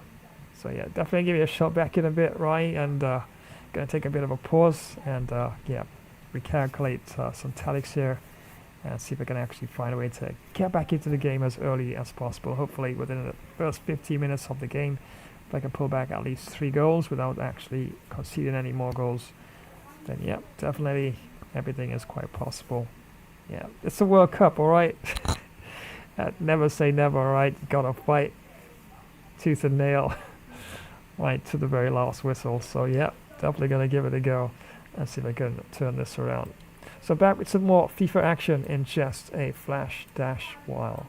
So yeah, definitely give you a shot back in a bit, right? And gonna take a bit of a pause and yeah, recalculate some tactics here and see if I can actually find a way to get back into the game as early as possible. Hopefully within the first 15 minutes of the game, if I can pull back at least 3 goals without actually conceding any more goals, then yeah, definitely everything is quite possible. Yeah, it's the World Cup, alright? Never say never, alright? You gotta fight tooth and nail right to the very last whistle. So yeah, definitely gonna give it a go and see if I can turn this around. So back with some more FIFA action in just a flash dash while.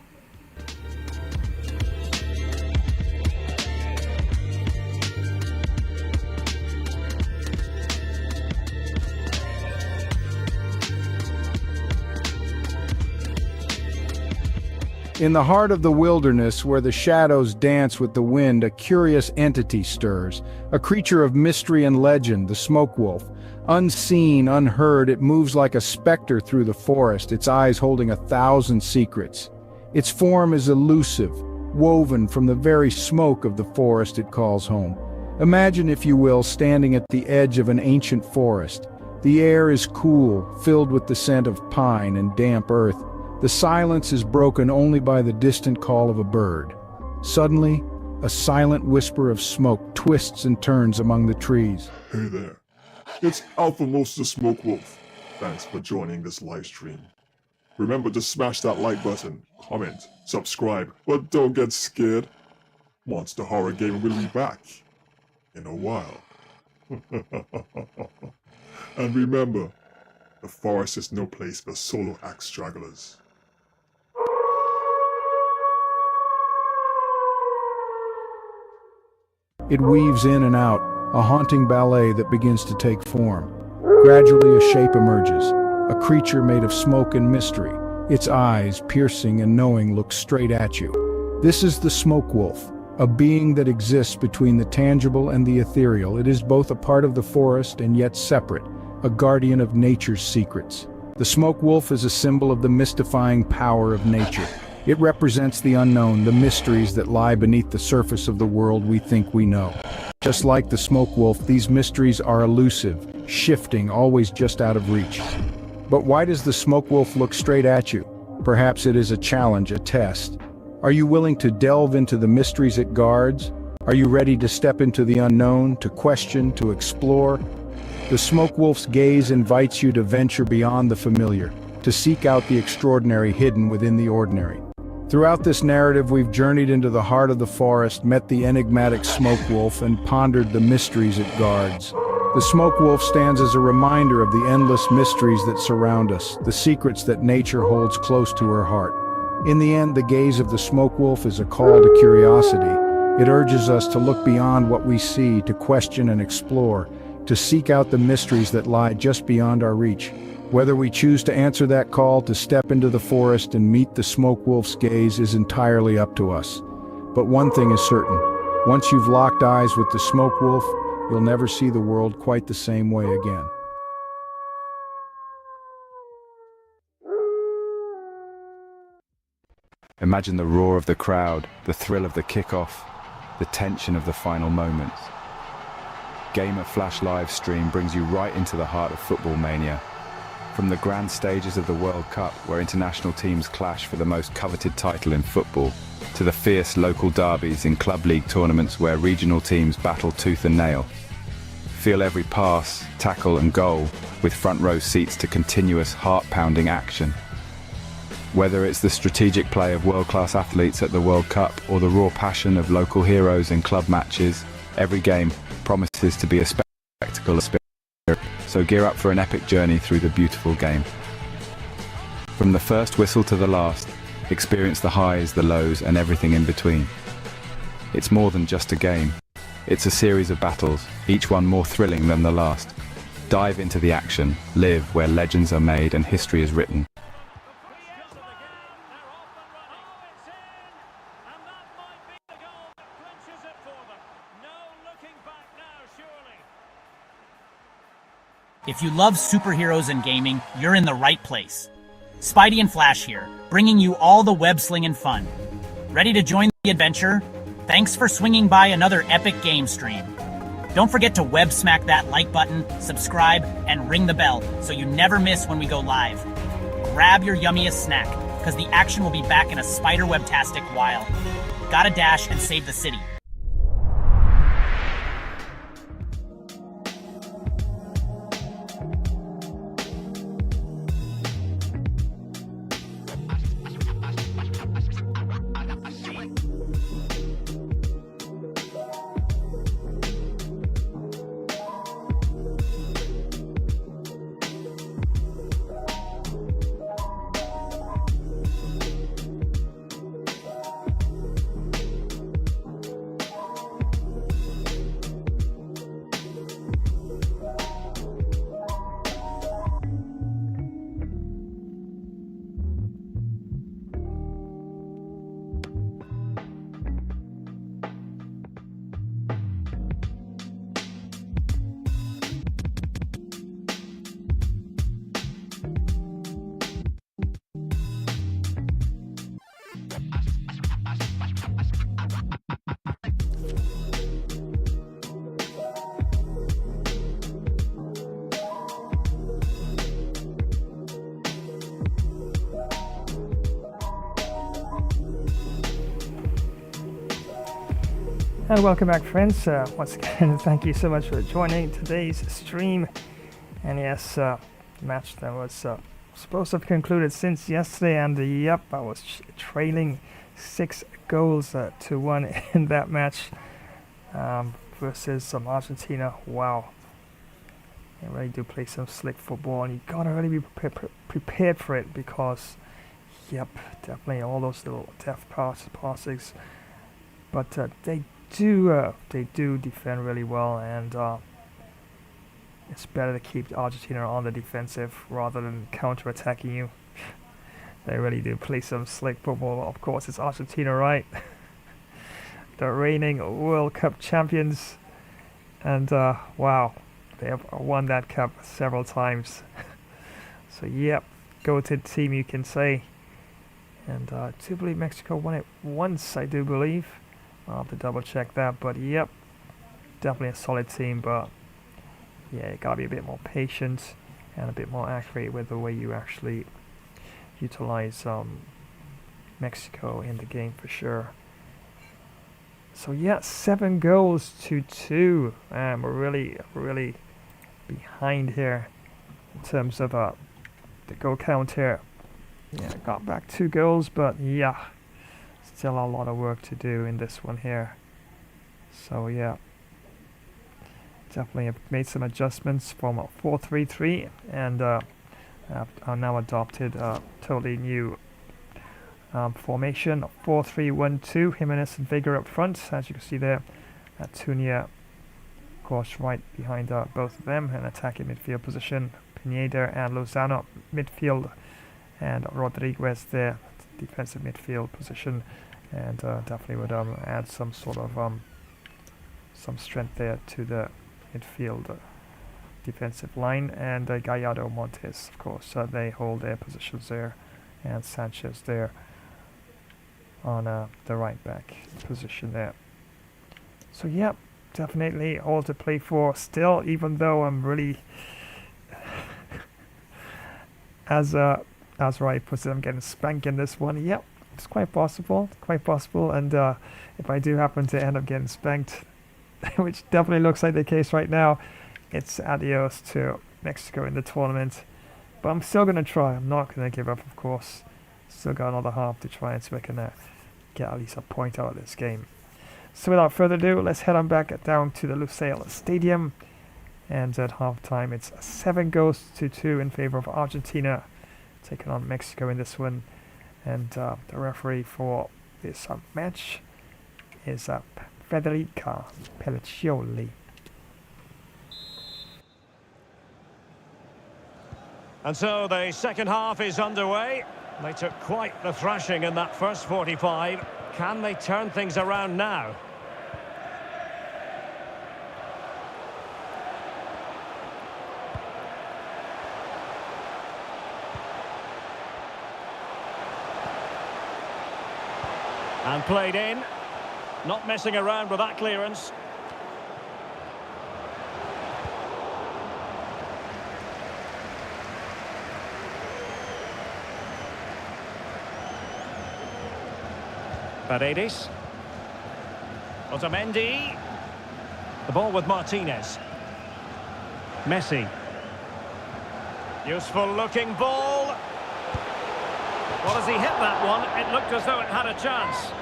In the heart of the wilderness, where the shadows dance with the wind, a curious entity stirs, a creature of mystery and legend, the smoke wolf. Unseen, unheard, it moves like a specter through the forest, its eyes holding 1,000 secrets. Its form is elusive, woven from the very smoke of the forest it calls home. Imagine, if you will, standing at the edge of an ancient forest. The air is cool, filled with the scent of pine and damp earth. The silence is broken only by the distant call of a bird. Suddenly, a silent whisper of smoke twists and turns among the trees. Hey there, it's Alpha Most the Smoke Wolf. Thanks for joining this live stream. Remember to smash that like button, comment, subscribe, but don't get scared. Monster Horror Gamer will be back in a while. And remember, the forest is no place for solo axe stragglers. It weaves in and out, a haunting ballet that begins to take form. Gradually, a shape emerges, a creature made of smoke and mystery. Its eyes, piercing and knowing, look straight at you. This is the smoke wolf, a being that exists between the tangible and the ethereal. It is both a part of the forest and yet separate, a guardian of nature's secrets. The smoke wolf is a symbol of the mystifying power of nature. It represents the unknown, the mysteries that lie beneath the surface of the world we think we know. Just like the smoke wolf, these mysteries are elusive, shifting, always just out of reach. But why does the smoke wolf look straight at you? Perhaps it is a challenge, a test. Are you willing to delve into the mysteries it guards? Are you ready to step into the unknown, to question, to explore? The Smoke Wolf's gaze invites you to venture beyond the familiar, to seek out the extraordinary hidden within the ordinary. Throughout this narrative, we've journeyed into the heart of the forest, met the enigmatic Smoke Wolf, and pondered the mysteries it guards. The Smoke Wolf stands as a reminder of the endless mysteries that surround us, the secrets that nature holds close to her heart. In the end, the gaze of the Smoke Wolf is a call to curiosity. It urges us to look beyond what we see, to question and explore, to seek out the mysteries that lie just beyond our reach. Whether we choose to answer that call, to step into the forest and meet the Smoke Wolf's gaze, is entirely up to us. But one thing is certain: once you've locked eyes with the Smoke Wolf, you'll never see the world quite the same way again. Imagine the roar of the crowd, the thrill of the kickoff, the tension of the final moments. Gamer Flash live stream brings you right into the heart of football mania. From the grand stages of the World Cup, where international teams clash for the most coveted title in football, to the fierce local derbies in club league tournaments where regional teams battle tooth and nail. Feel every pass, tackle and goal, with front row seats to continuous heart-pounding action. Whether it's the strategic play of world-class athletes at the World Cup or the raw passion of local heroes in club matches, every game promises to be a spectacle of spirit. So gear up for an epic journey through the beautiful game. From the first whistle to the last, experience the highs, the lows, and everything in between. It's more than just a game. It's a series of battles, each one more thrilling than the last. Dive into the action, live where legends are made and history is written. If you love superheroes and gaming, you're in the right place. Spidey and Flash here, bringing you all the web-slinging fun. Ready to join the adventure? Thanks for swinging by another epic game stream. Don't forget to web smack that like button, subscribe, and ring the bell so you never miss when we go live. Grab your yummiest snack, because the action will be back in a spiderweb-tastic while. Gotta dash and save the city. And welcome back, friends. Once again, thank you so much for joining today's stream. And yes, match that was supposed to have concluded since yesterday, and yep, I was trailing 6 goals to 1 in that match versus Argentina. Wow, they really do play some slick football, and you gotta really be prepared for it, because yep, definitely all those little depth passes, but they do defend really well, and it's better to keep Argentina on the defensive rather than counter-attacking you. They really do play some slick football. Of course, it's Argentina, right? The reigning World Cup champions, and wow, they have won that cup several times. So yep, go-to team, you can say. And I do believe Mexico won it once, I do believe. I'll have to double check that, but yep, definitely a solid team. But yeah, you gotta be a bit more patient and a bit more accurate with the way you actually utilize Mexico in the game for sure. So yeah, 7 goals to 2. We're really behind here in terms of the goal count here. Yeah, got back 2 goals, but yeah, still a lot of work to do in this one here. So yeah, definitely have made some adjustments from a 4-3-3 and I've now adopted a totally new formation, 4-3-1-2. Jimenez and Vega up front, as you can see there. Tunia, of course, right behind both of them, an attacking midfield position. Pineda and Lozano midfield, and Rodriguez there, defensive midfield position, and definitely would add some sort of some strength there to the midfield defensive line. And Gallardo, Montes, of course, they hold their positions there, and Sanchez there on the right back position there. So yeah, definitely all to play for still, even though I'm really as Rai puts it, I'm getting spanked in this one. Yep, it's quite possible, and if I do happen to end up getting spanked, which definitely looks like the case right now, it's adios to Mexico in the tournament. But I'm still going to try. I'm not going to give up, of course. Still got another half to try and see if I can get at least a point out of this game. So without further ado, let's head on back down to the Lusail Stadium. And at halftime, it's 7 goals to 2 in favor of Argentina, taking on Mexico in this one. And the referee for this match is Federica Pelliccioli. And so the second half is underway. They took quite the thrashing in that first 45. Can they turn things around now? And played in. Not messing around with that clearance. Paredes. Otamendi. The ball with Martinez. Messi. Useful looking ball. Well, as he hit that one, it looked as though it had a chance.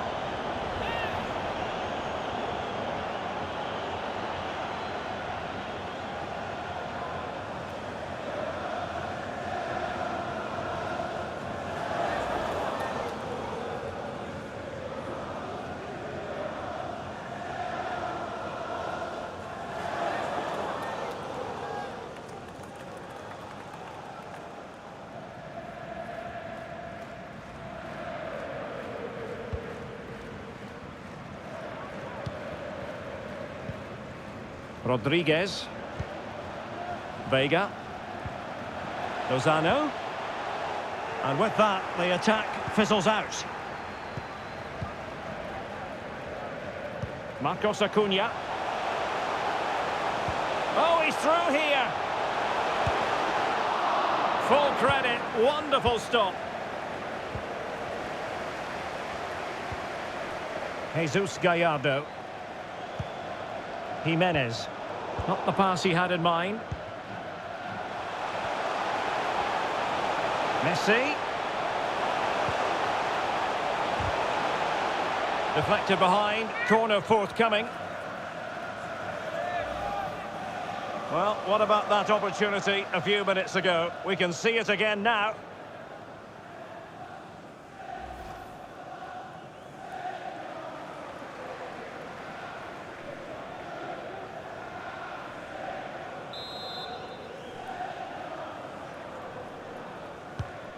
Rodriguez. Vega. Lozano. And with that, the attack fizzles out. Marcos Acuna. Oh, he's through here. Full credit. Wonderful stop. Jesus Gallardo. Jimenez. Not the pass he had in mind. Messi. Deflected behind. Corner forthcoming. Well, what about that opportunity a few minutes ago? We can see it again now.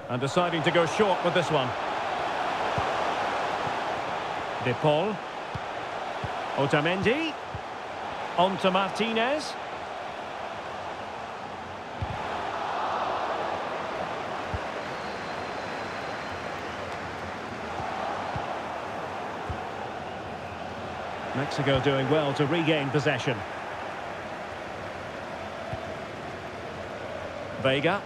And deciding to go short with this one. De Paul. Otamendi. On to Martinez. Mexico doing well to regain possession. Vega.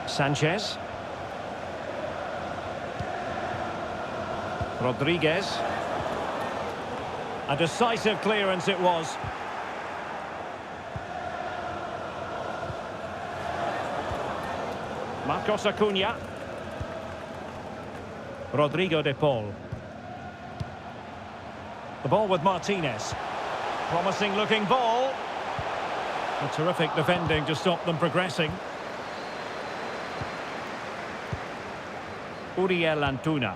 Sanchez. Rodriguez. A decisive clearance it was. Marcos Acuna. Rodrigo de Paul. The ball with Martinez. Promising looking ball. A terrific defending to stop them progressing. Uriel Antuna.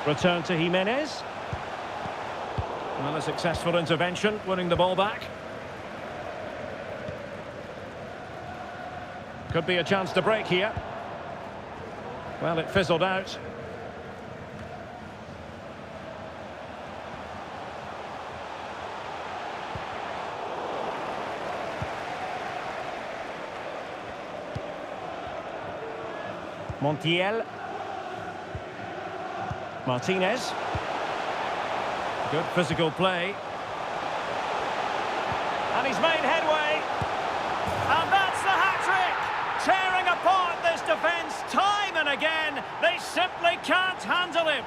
Return to Jimenez. Well, a successful intervention, winning the ball back. Could be a chance to break here. Well, it fizzled out. Montiel. Martinez. Good physical play. And he's made headway. And that's the hat-trick! Tearing apart this defence time and again. They simply can't handle him.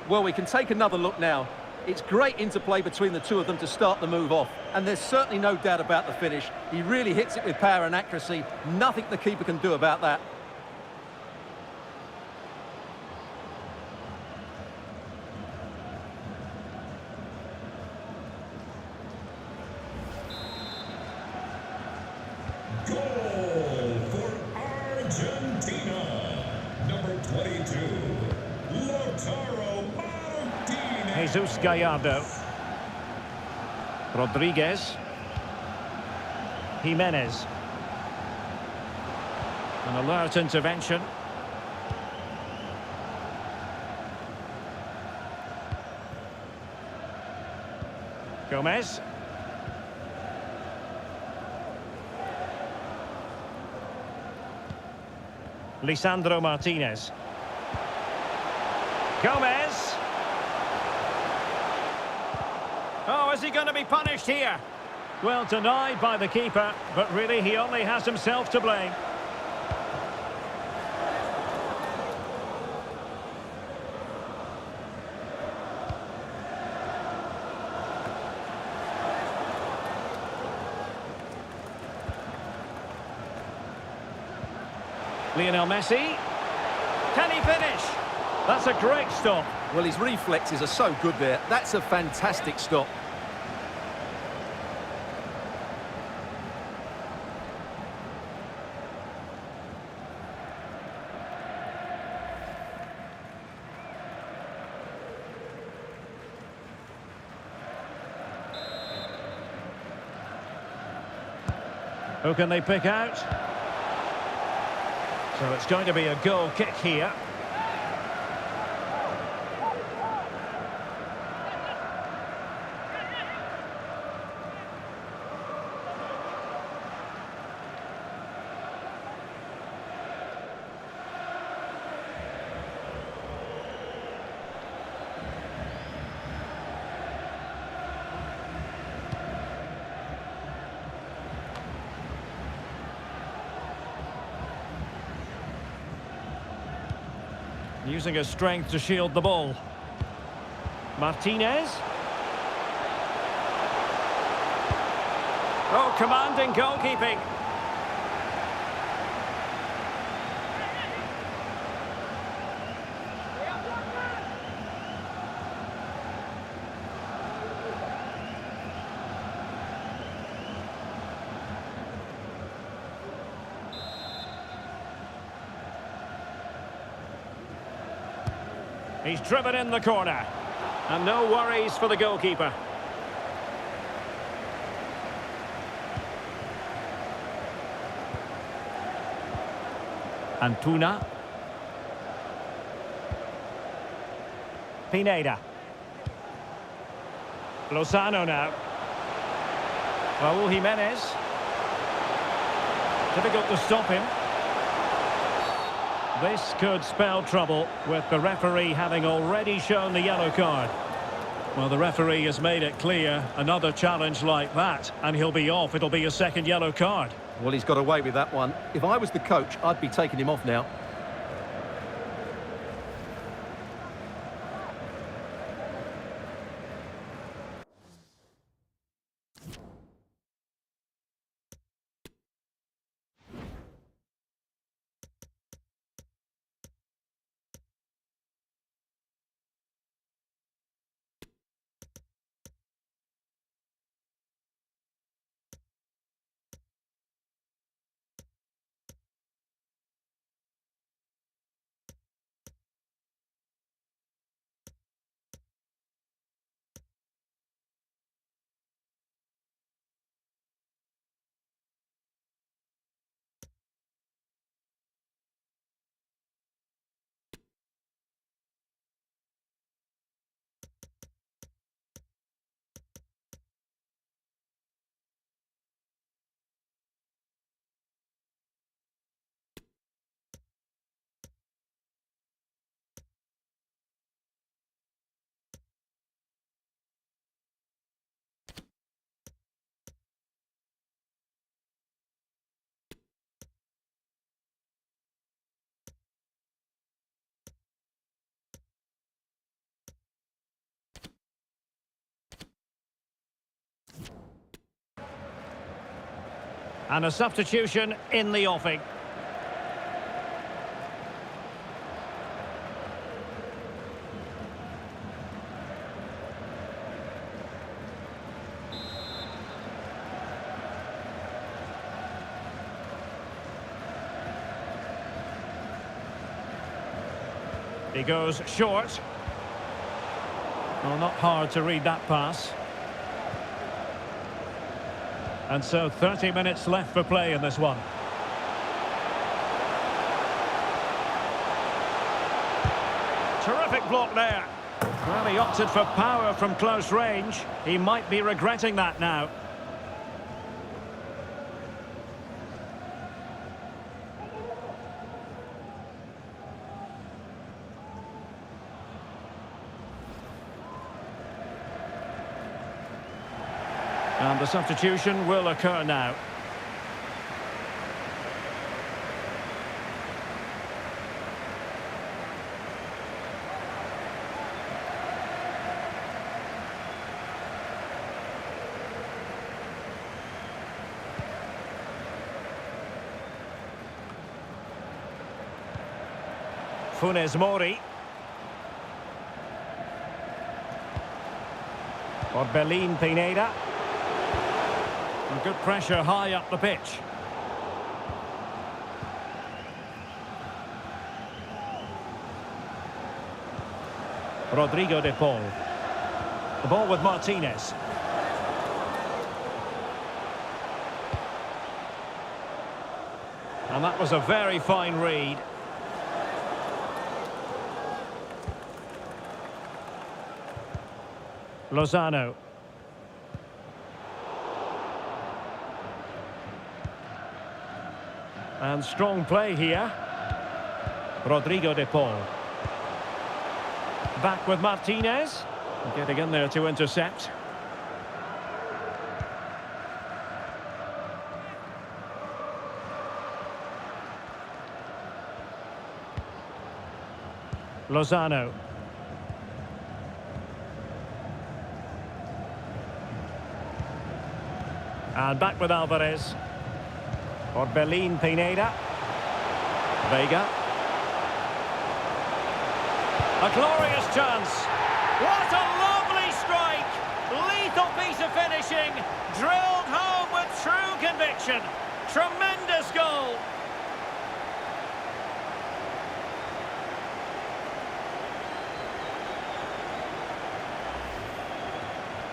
Well, we can take another look now. It's great interplay between the two of them to start the move off. And there's certainly no doubt about the finish. He really hits it with power and accuracy. Nothing the keeper can do about that. Goal for Argentina. Number 22, Lautaro Martinez. Jesus Gallardo. Rodriguez. Jimenez. An alert intervention. Gomez. Lisandro Martinez. Gomez. Oh, is he going to be punished here? Well, denied by the keeper, but really he only has himself to blame. Lionel Messi. Can he finish? That's a great stop. Well, his reflexes are so good there. That's a fantastic stop. Who can they pick out? So it's going to be a goal kick here. Using his strength to shield the ball. Martinez. Oh, commanding goalkeeping. He's driven in the corner. And no worries for the goalkeeper. Antuna. Pineda. Lozano now. Raúl Jimenez. Difficult to stop him. This could spell trouble, with the referee having already shown the yellow card. Well, the referee has made it clear, another challenge like that, and he'll be off. It'll be a second yellow card. Well, he's got away with that one. If I was the coach, I'd be taking him off now. And a substitution in the offing. He goes short. Well, not hard to read that pass. And so 30 minutes left for play in this one. Terrific block there. Well, he opted for power from close range. He might be regretting that now. And the substitution will occur now. Funes Mori. Orbelin Pineda. And good pressure high up the pitch. Rodrigo de Paul. The ball with Martinez. And that was a very fine read. Lozano. And strong play here. Rodrigo de Paul. Back with Martinez. Getting in there to intercept. Lozano. And back with Alvarez. Orbelin Pineda. Vega. A glorious chance. What a lovely strike. Lethal piece of finishing. Drilled home with true conviction. Tremendous goal.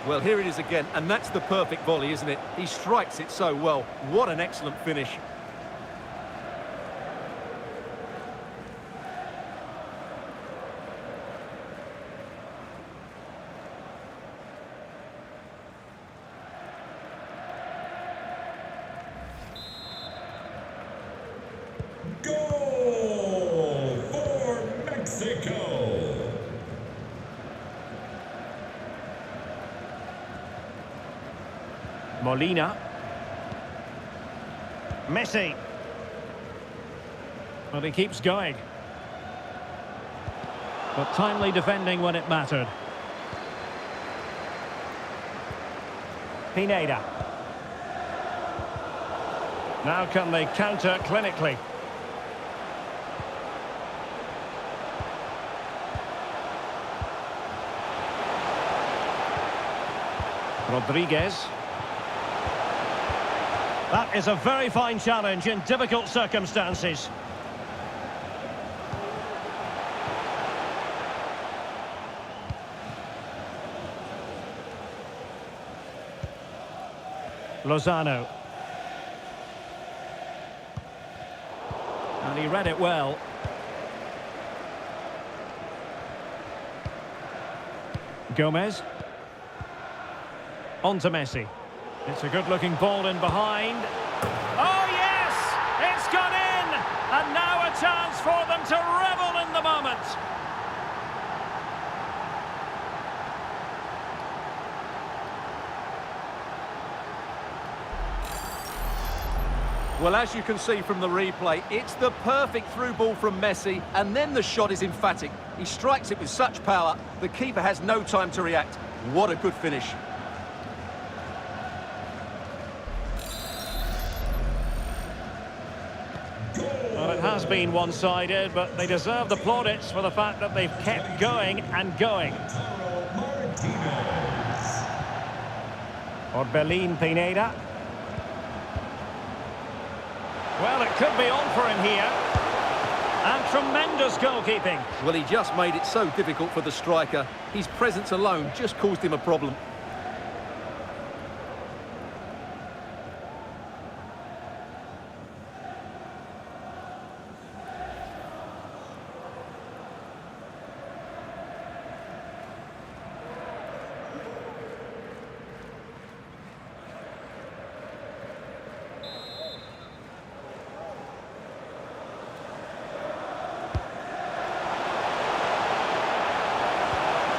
Well, here it is again, and that's the perfect volley, isn't it? He strikes it so well. What an excellent finish. Goal Molina. Messi. Well, he keeps going. But timely defending when it mattered. Pineda. Now can they counter clinically? Rodriguez. That is a very fine challenge in difficult circumstances. Lozano. And he read it well. Gomez. On to Messi. It's a good-looking ball in behind. Oh, yes! It's gone in! And now a chance for them to revel in the moment. Well, as you can see from the replay, it's the perfect through ball from Messi, and then the shot is emphatic. He strikes it with such power, the keeper has no time to react. What a good finish. Well, it has been one-sided, but they deserve the plaudits for the fact that they've kept going and going. Orbelin Pineda. Well, it could be on for him here. And tremendous goalkeeping. Well, he just made it so difficult for the striker. His presence alone just caused him a problem.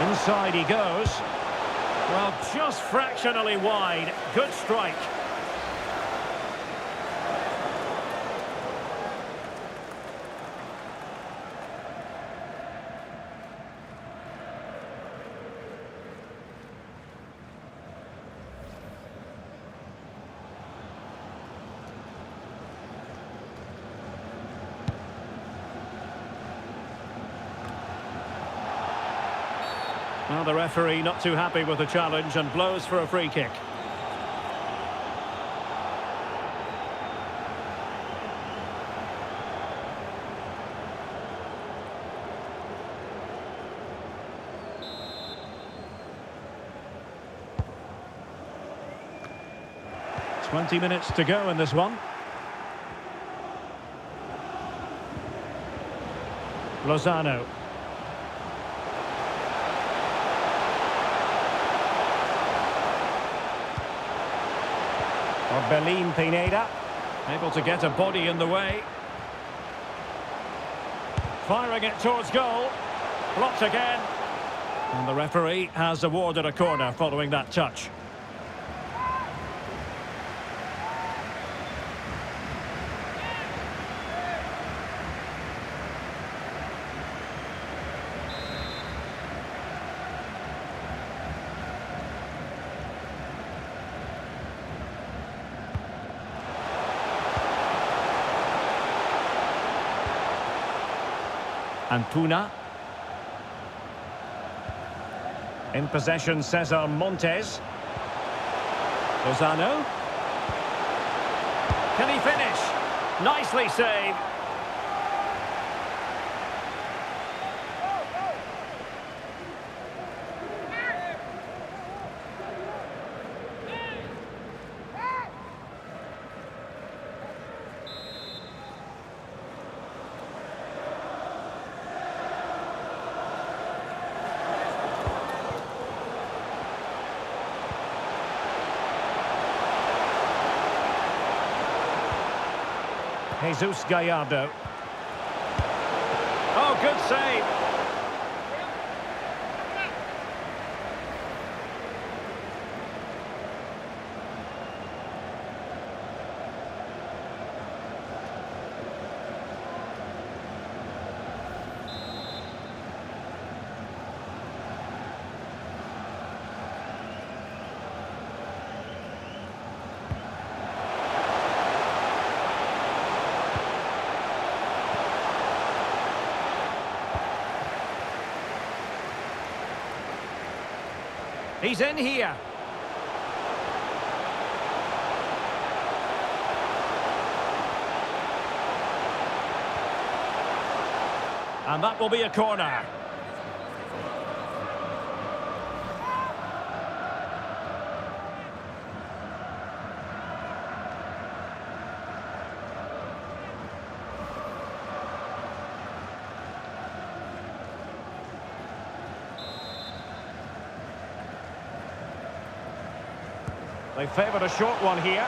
Inside he goes. Well, just fractionally wide. Good strike. Well, the referee not too happy with the challenge and blows for a free kick. "20 minutes to go in this one. Lozano. Orbelin Pineda, able to get a body in the way. Firing it towards goal. Blocked again. And the referee has awarded a corner following that touch. Antuna. In possession, Cesar Montes. Lozano. Can he finish? Nicely saved. Jesus Gallardo. Oh, good save. He's in here. And that will be a corner. They favoured a short one here.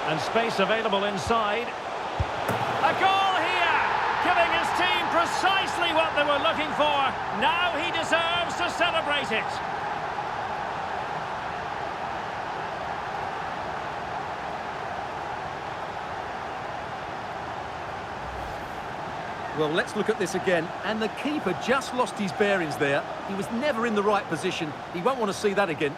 And space available inside. A goal here! Giving his team precisely what they were looking for. Now he deserves to celebrate it. Well, let's look at this again. And the keeper just lost his bearings there. He was never in the right position. He won't want to see that again.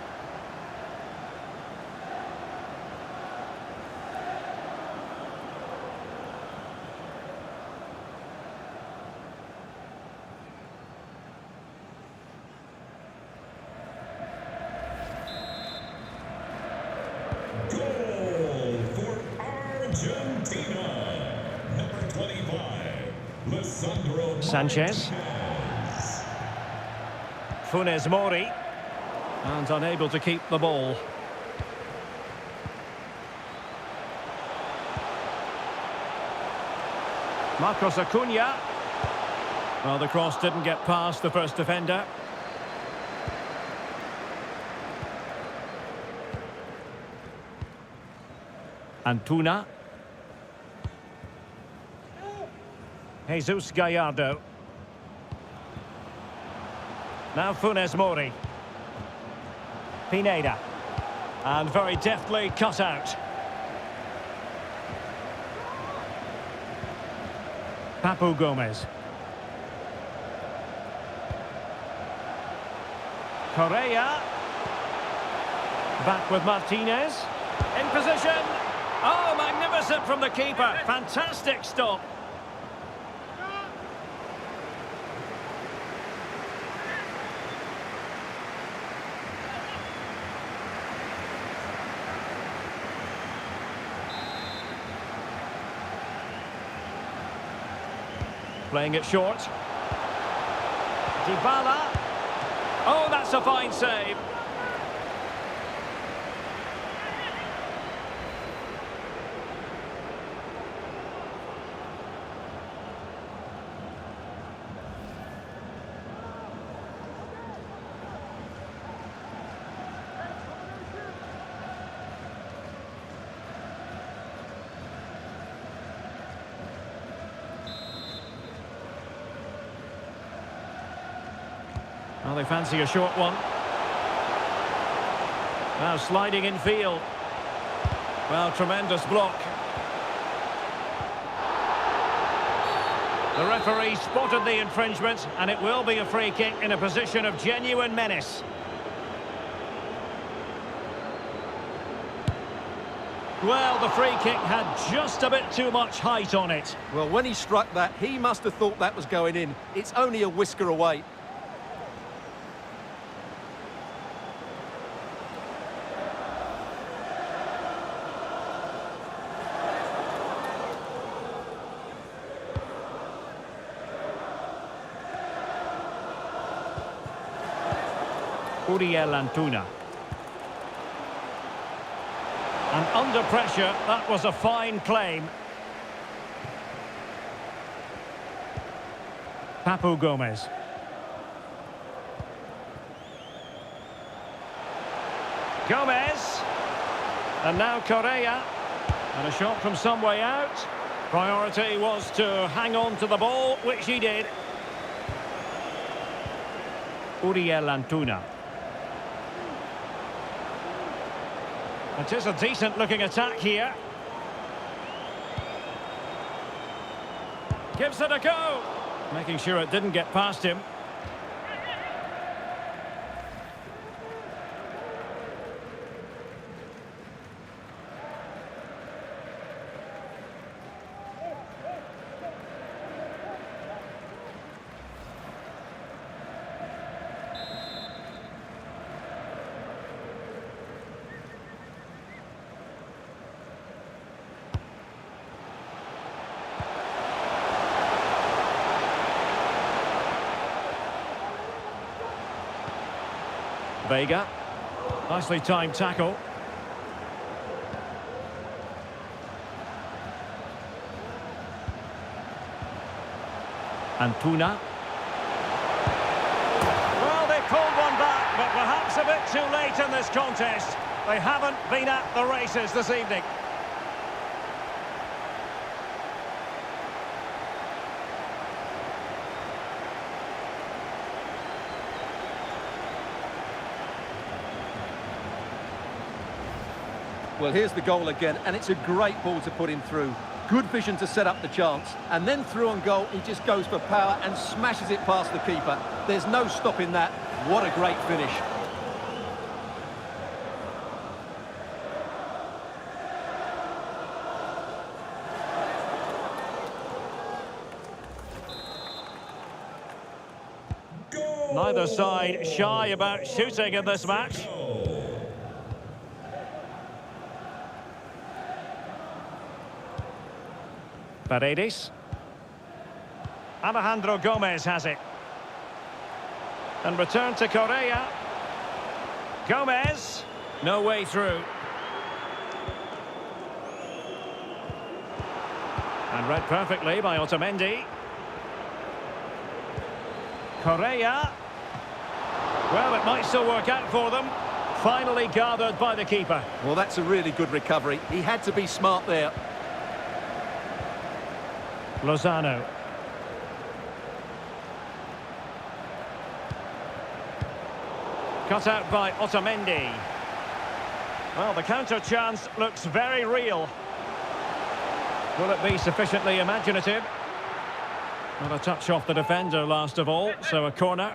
Goal for Argentina. Number 25, Lisandro Sanchez. Martinez. Funes Mori. And unable to keep the ball. Marcos Acuna. Well, the cross didn't get past the first defender. Antuna. Jesus Gallardo. Now Funes Mori. Pineda. And very deftly cut out. Papu Gomez. Correa. Back with Martinez. In position. Oh, magnificent from the keeper. Fantastic stop. Playing it short. Dybala. Oh, that's a fine save. Well, they fancy a short one. Now sliding in field. Well, tremendous block. The referee spotted the infringement, and it will be a free kick in a position of genuine menace. Well, the free kick had just a bit too much height on it. Well, when he struck that, he must have thought that was going in. It's only a whisker away. Antuna. And under pressure, that was a fine claim. Papu Gomez. Gomez. And now Correa. And a shot from some way out. Priority was to hang on to the ball, which he did. Antuna. It is a decent-looking attack here. Gives it a go. Making sure it didn't get past him. Vega. Nicely timed tackle. Antuna. Well, they pulled one back, but perhaps a bit too late in this contest. They haven't been at the races this evening. Well, here's the goal again, and it's a great ball to put him through. Good vision to set up the chance, and then through on goal, he just goes for power and smashes it past the keeper. There's no stopping that. What a great finish. Neither side shy about shooting in this match. Paredes. Alejandro Gomez has it. And return to Correa. Gomez. No way through. And read perfectly by Otamendi. Correa. Well, it might still work out for them. Finally gathered by the keeper. Well, that's a really good recovery. He had to be smart there. Lozano. Cut out by Otamendi. Well, the counter chance looks very real. Will it be sufficiently imaginative? Not a touch off the defender last of all, so a corner.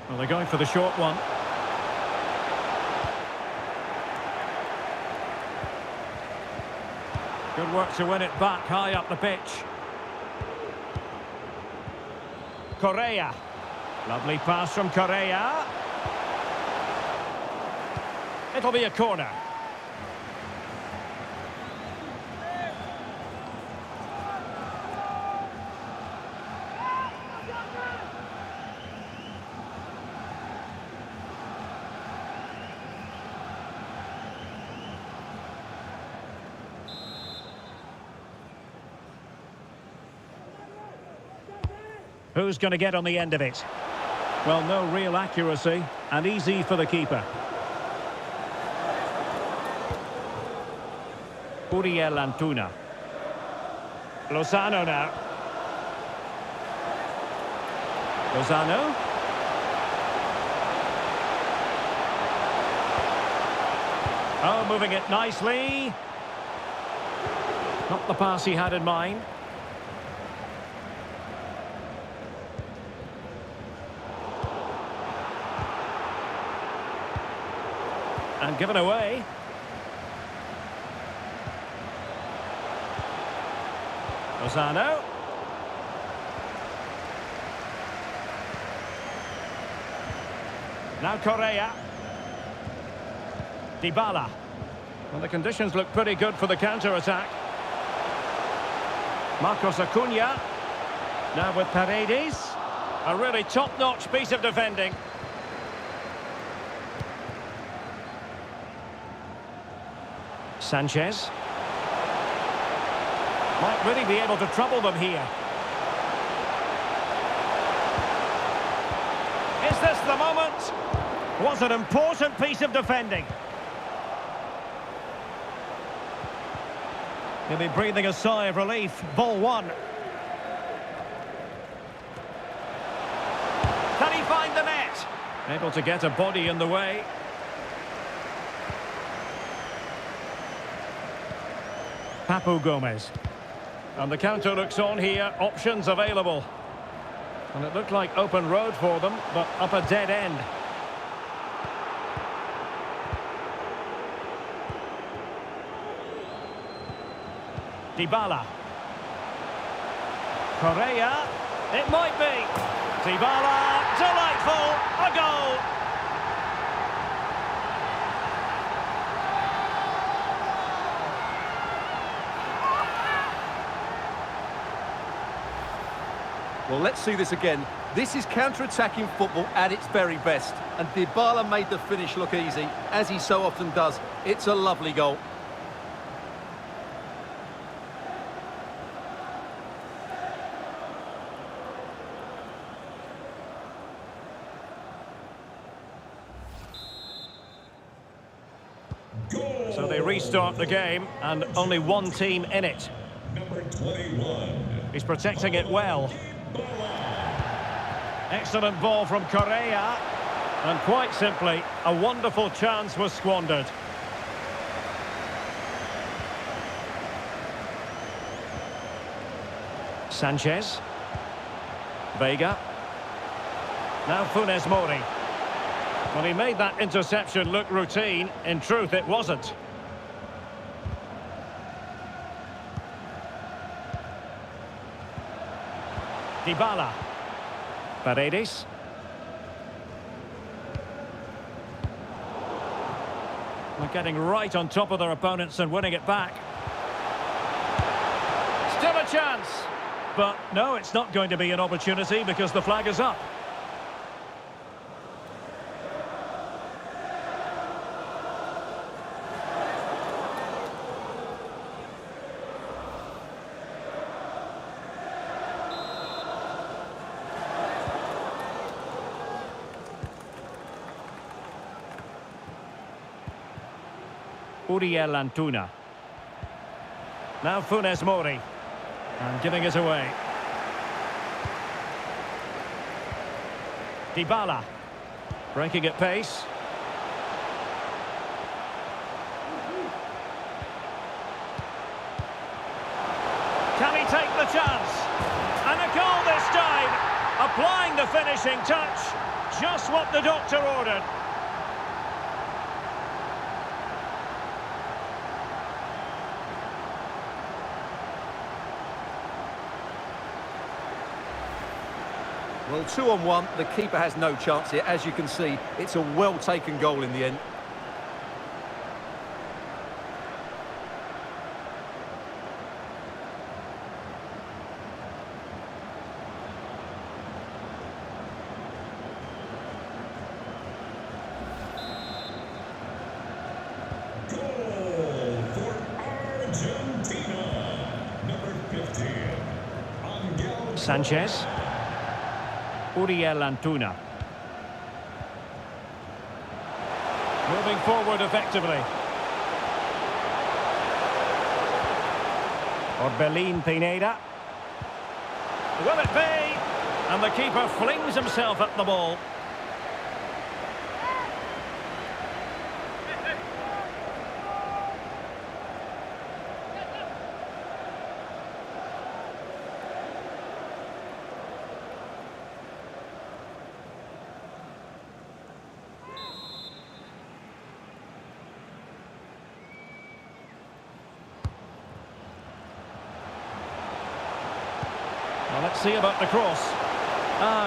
Well, they're going for the short one. Good work to win it back high up the pitch. Correa. Lovely pass from Correa. It'll be a corner. Who's going to get on the end of it? Well, no real accuracy, and easy for the keeper. Uriel Antuna. Lozano now. Lozano. Oh, moving it nicely. Not the pass he had in mind. And given away. Lozano. Now Correa. Dybala. Well, the conditions look pretty good for the counter-attack. Marcos Acuna. Now with Paredes. A really top-notch piece of defending. Sanchez. Might really be able to trouble them here. Is this the moment? Was an important piece of defending. He'll be breathing a sigh of relief. Ball one. Can he find the net? Able to get a body in the way. Papu Gomez. And the counter looks on here, options available. And it looked like open road for them, but up a dead end. Dybala. Correa. It might be. Dybala, delightful, a goal. Well, let's see this again. This is counter-attacking football at its very best. And Dybala made the finish look easy, as he so often does. It's a lovely goal. So they restart the game, and only one team in it. Number 21. He's protecting it well. Excellent ball from Correa. And quite simply, a wonderful chance was squandered. Sanchez. Vega. Now Funes Mori. Well, he made that interception look routine. In truth, it wasn't. Dybala. Paredes. They're getting right on top of their opponents and winning it back. Still a chance. But no, it's not going to be an opportunity because the flag is up. Uriel Antuna. Now Funes Mori. And giving it away. Dybala. Breaking at pace. Can he take the chance? And a goal this time. Applying the finishing touch. Just what the doctor ordered. Well, 2-on-1, the keeper has no chance here. As you can see, it's a well-taken goal in the end. Goal for Argentina. Number 15. Angel Sanchez. Uriel Antuna. Moving forward effectively. Orbelin Pineda. Will it be? And the keeper flings himself at the ball. Well, let's see about the cross.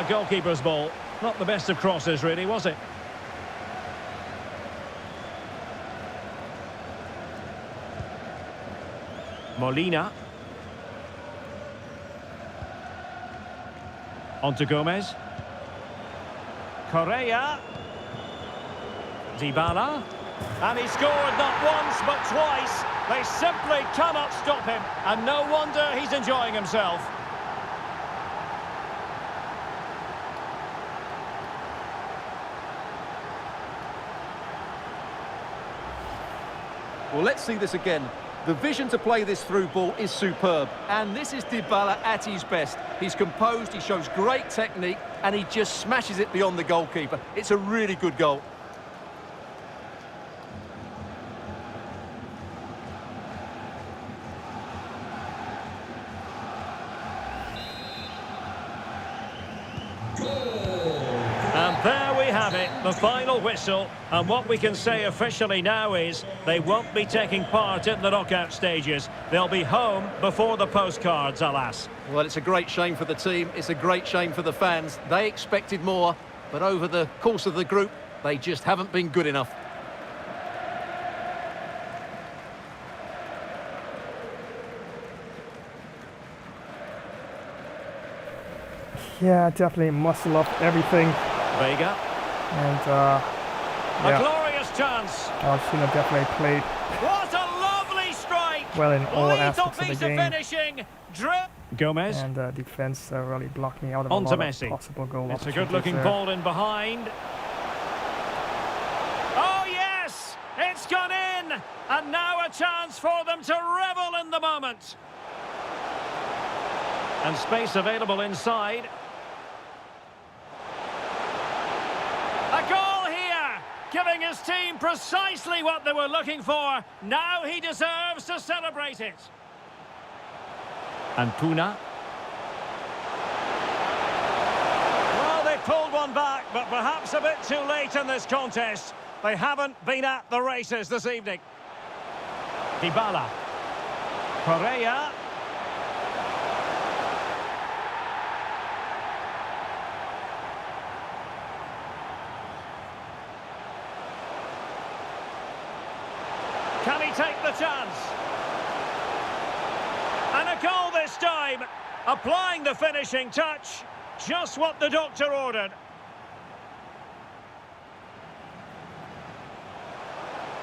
Goalkeeper's ball. Not the best of crosses, really, was it? Molina. On to Gomez. Correa. Dybala. And he scored not once, but twice. They simply cannot stop him. And no wonder he's enjoying himself. Well, let's see this again. The vision to play this through ball is superb. And this is Dybala at his best. He's composed, he shows great technique, and he just smashes it beyond the goalkeeper. It's a really good goal. There we have it, the final whistle, and what we can say officially now is they won't be taking part in the knockout stages. They'll be home before the postcards, alas. Well, it's a great shame for the team. It's a great shame for the fans. They expected more, but over the course of the group, they just haven't been good enough. Yeah, definitely muscle up everything. Vega. And, A yeah, glorious chance. Argentina definitely played What a lovely strike. well in all Lethal aspects of piece the of game. finishing. Gomez. And defense really blocked me out of On a to lot Messi. of possible goal It's a opportunities good-looking there. ball in behind. Oh, yes! It's gone in! And now a chance for them to revel in the moment. And space available inside. A goal here! Giving his team precisely what they were looking for. Now he deserves to celebrate it. And Puna. Well, they pulled one back, but perhaps a bit too late in this contest. They haven't been at the races this evening. Dybala. Correa. Can he take the chance? And a goal this time, applying the finishing touch, just what the doctor ordered.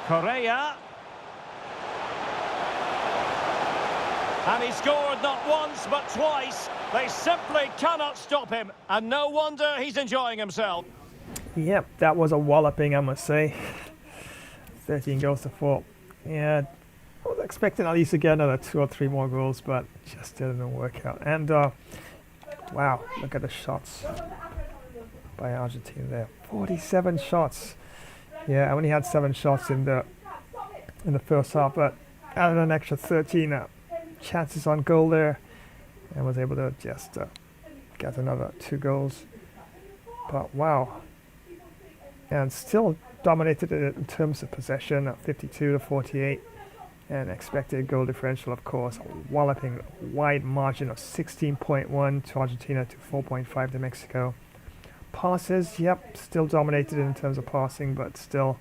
Correa. And he scored not once but twice. They simply cannot stop him, and no wonder he's enjoying himself. Yep, that was a walloping, I must say. 13 goals to 4. Yeah, I was expecting at least to get another 2 or 3 more goals, but just didn't work out. And wow, look at the shots by Argentina there. 47 shots. Yeah, I only had 7 shots in the first half, but added an extra 13 chances on goal there, and was able to just get another 2 goals. But wow, and still dominated it in terms of possession at 52 to 48, and expected goal differential, of course, a walloping wide margin of 16.1 to Argentina to 4.5 to Mexico. Passes, yep, still dominated in terms of passing, but still,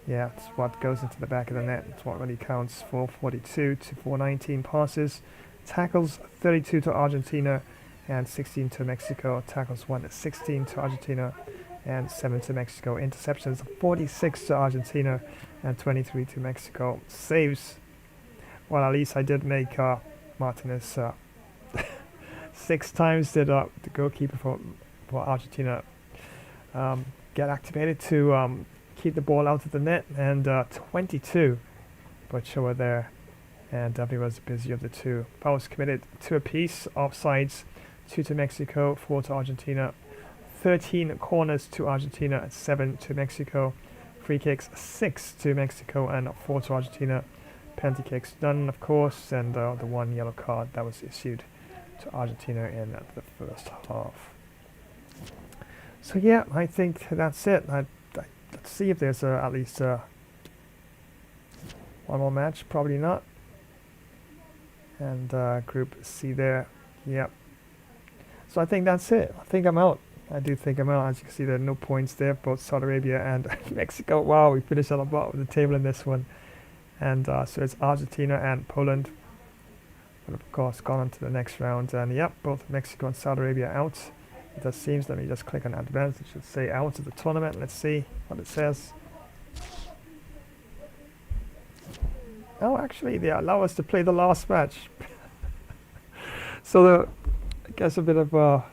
yeah, it's what goes into the back of the net. It's what really counts. 442 to 419 passes. Tackles, 32 to Argentina and 16 to Mexico. Tackles 1 to 16 to Argentina and 7 to Mexico. Interceptions, 46 to Argentina and 23 to Mexico. Saves, well, at least I did make Martinez 6 times did the goalkeeper for Argentina get activated to keep the ball out of the net, and 22 for Choa there, and W was busy of the 2. Fouls committed 2 apiece, offsides 2 to Mexico, 4 to Argentina, 13 corners to Argentina and 7 to Mexico, free kicks 6 to Mexico and 4 to Argentina, penalty kicks none, of course, and the 1 yellow card that was issued to Argentina in the first half. So yeah, I think that's it. Let's see if there's at least one more match. Probably not. And Group C there. Yep. So I think that's it. I think I'm out. I do think I'm out. As you can see, there are no points there. Both Saudi Arabia and Mexico. Wow, we finished at the bottom of the table in this one. And so it's Argentina and Poland. But of course, gone on to the next round. And yep, both Mexico and Saudi Arabia out. It just seems, let me just click on advance. It should say out of the tournament. Let's see what it says. Oh, actually, they allow us to play the last match. So I guess a bit of a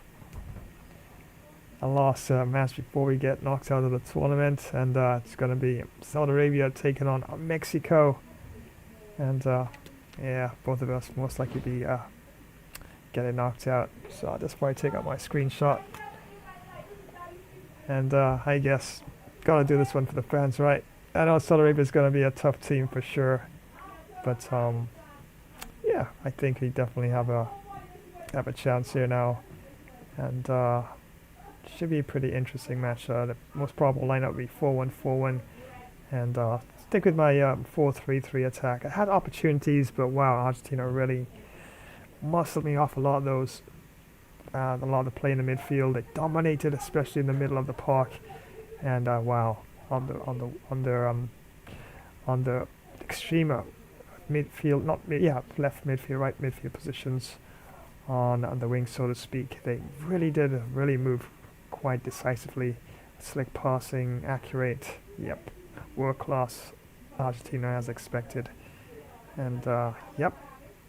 last match before we get knocked out of the tournament. And it's going to be Saudi Arabia taking on Mexico. And yeah, both of us most likely be getting knocked out. So I'll just probably take out my screenshot. And I guess gotta do this one for the fans, right? I know Saudi Arabia is gonna be a tough team for sure, but yeah, I think we definitely have a chance here now. And should be a pretty interesting match. The most probable lineup will be 4-1-4-1, and stick with my 4-3-3 attack. I had opportunities, but wow, Argentina really muscled me off a lot of those. A lot of the play in the midfield. They dominated, especially in the middle of the park, and wow, on the extreme midfield, left midfield, right midfield positions, on the wing, so to speak. They really did move quite decisively. Slick passing, accurate. Yep, world class Argentina as expected. And yep,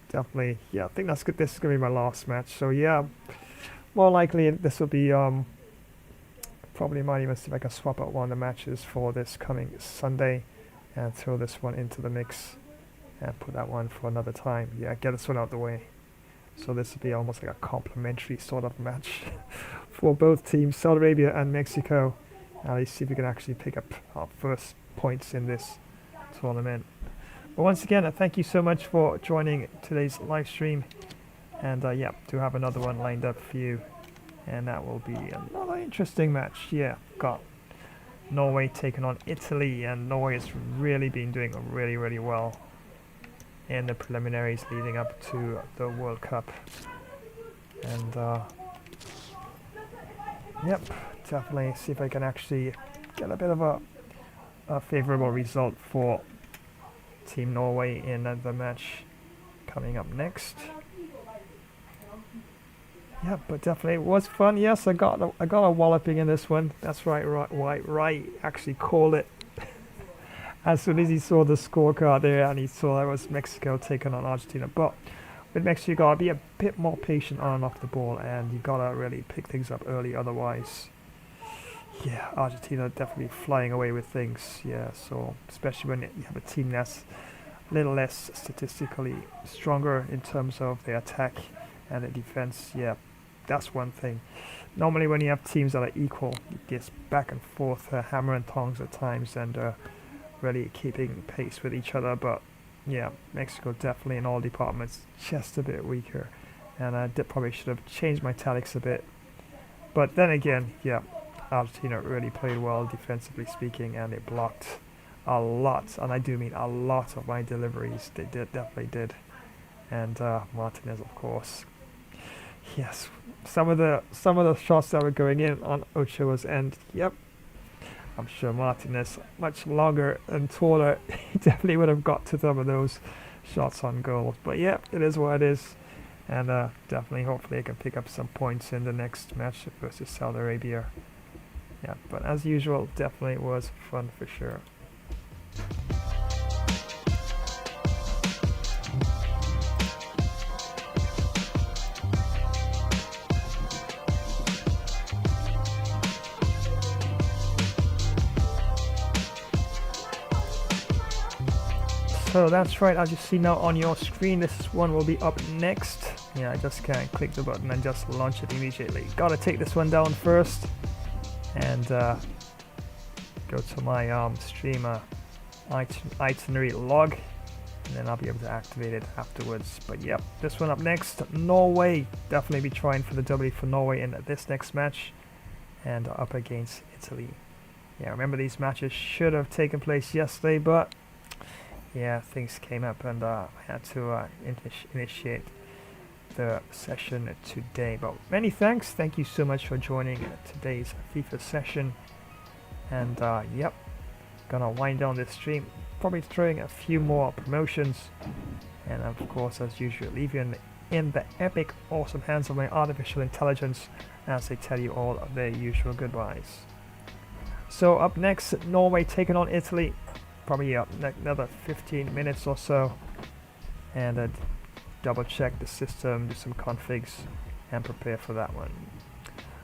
definitely. Yeah, I think that's good. This is gonna be my last match. So yeah, more likely this will be probably might even see if I can swap out one of the matches for this coming Sunday and throw this one into the mix and put that one for another time. Yeah, get this one out of the way. So this will be almost like a complimentary sort of match for both teams, Saudi Arabia and Mexico. Let's see if we can actually pick up our first points in this tournament. But once again, thank you so much for joining today's live stream. And yeah, do have another one lined up for you. And that will be another interesting match. Yeah, got Norway taking on Italy, and Norway has really been doing really well in the preliminaries leading up to the World Cup. And yep, definitely see if I can actually get a bit of a favorable result for Team Norway in the match coming up next. Yeah, but definitely it was fun. Yes, I got a walloping in this one. That's right. Right actually called it as soon as he saw the scorecard there, and he saw that was Mexico taking on Argentina. But with Mexico, you gotta be a bit more patient on and off the ball, and you gotta really pick things up early. Otherwise, yeah, Argentina definitely flying away with things. Yeah, so especially when you have a team that's a little less statistically stronger in terms of their attack and the defense. Yeah, that's one thing. Normally when you have teams that are equal, it gets back and forth, hammer and tongs at times, and really keeping pace with each other. But yeah, Mexico definitely in all departments just a bit weaker, and I probably should have changed my tactics a bit. But then again, yeah, Argentina really played well defensively speaking, and they blocked a lot, and I do mean a lot of my deliveries. They definitely did. And Martinez, of course. Yes, some of the shots that were going in on Ochoa's end. Yep, I'm sure Martinez, much longer and taller, he definitely would have got to some of those shots on goal. But yeah, it is what it is, and definitely, hopefully, I can pick up some points in the next match versus Saudi Arabia. Yeah, but as usual, definitely was fun for sure. So that's right, as you see now on your screen, this one will be up next. Yeah, I just can't click the button and just launch it immediately. Gotta take this one down first and go to my streamer itinerary log, and then I'll be able to activate it afterwards. But yep, this one up next, Norway. Definitely be trying for the W for Norway in this next match, and up against Italy. Yeah, remember these matches should have taken place yesterday, but yeah, things came up, and I had to initiate the session today. But many thanks. Thank you so much for joining today's FIFA session. And yep, gonna wind down this stream. Probably throwing a few more promotions. And of course, as usual, leave you in the epic, awesome hands of my artificial intelligence as they tell you all of their usual goodbyes. So up next, Norway taking on Italy. Probably another 15 minutes or so, and double check the system, do some configs, and prepare for that one.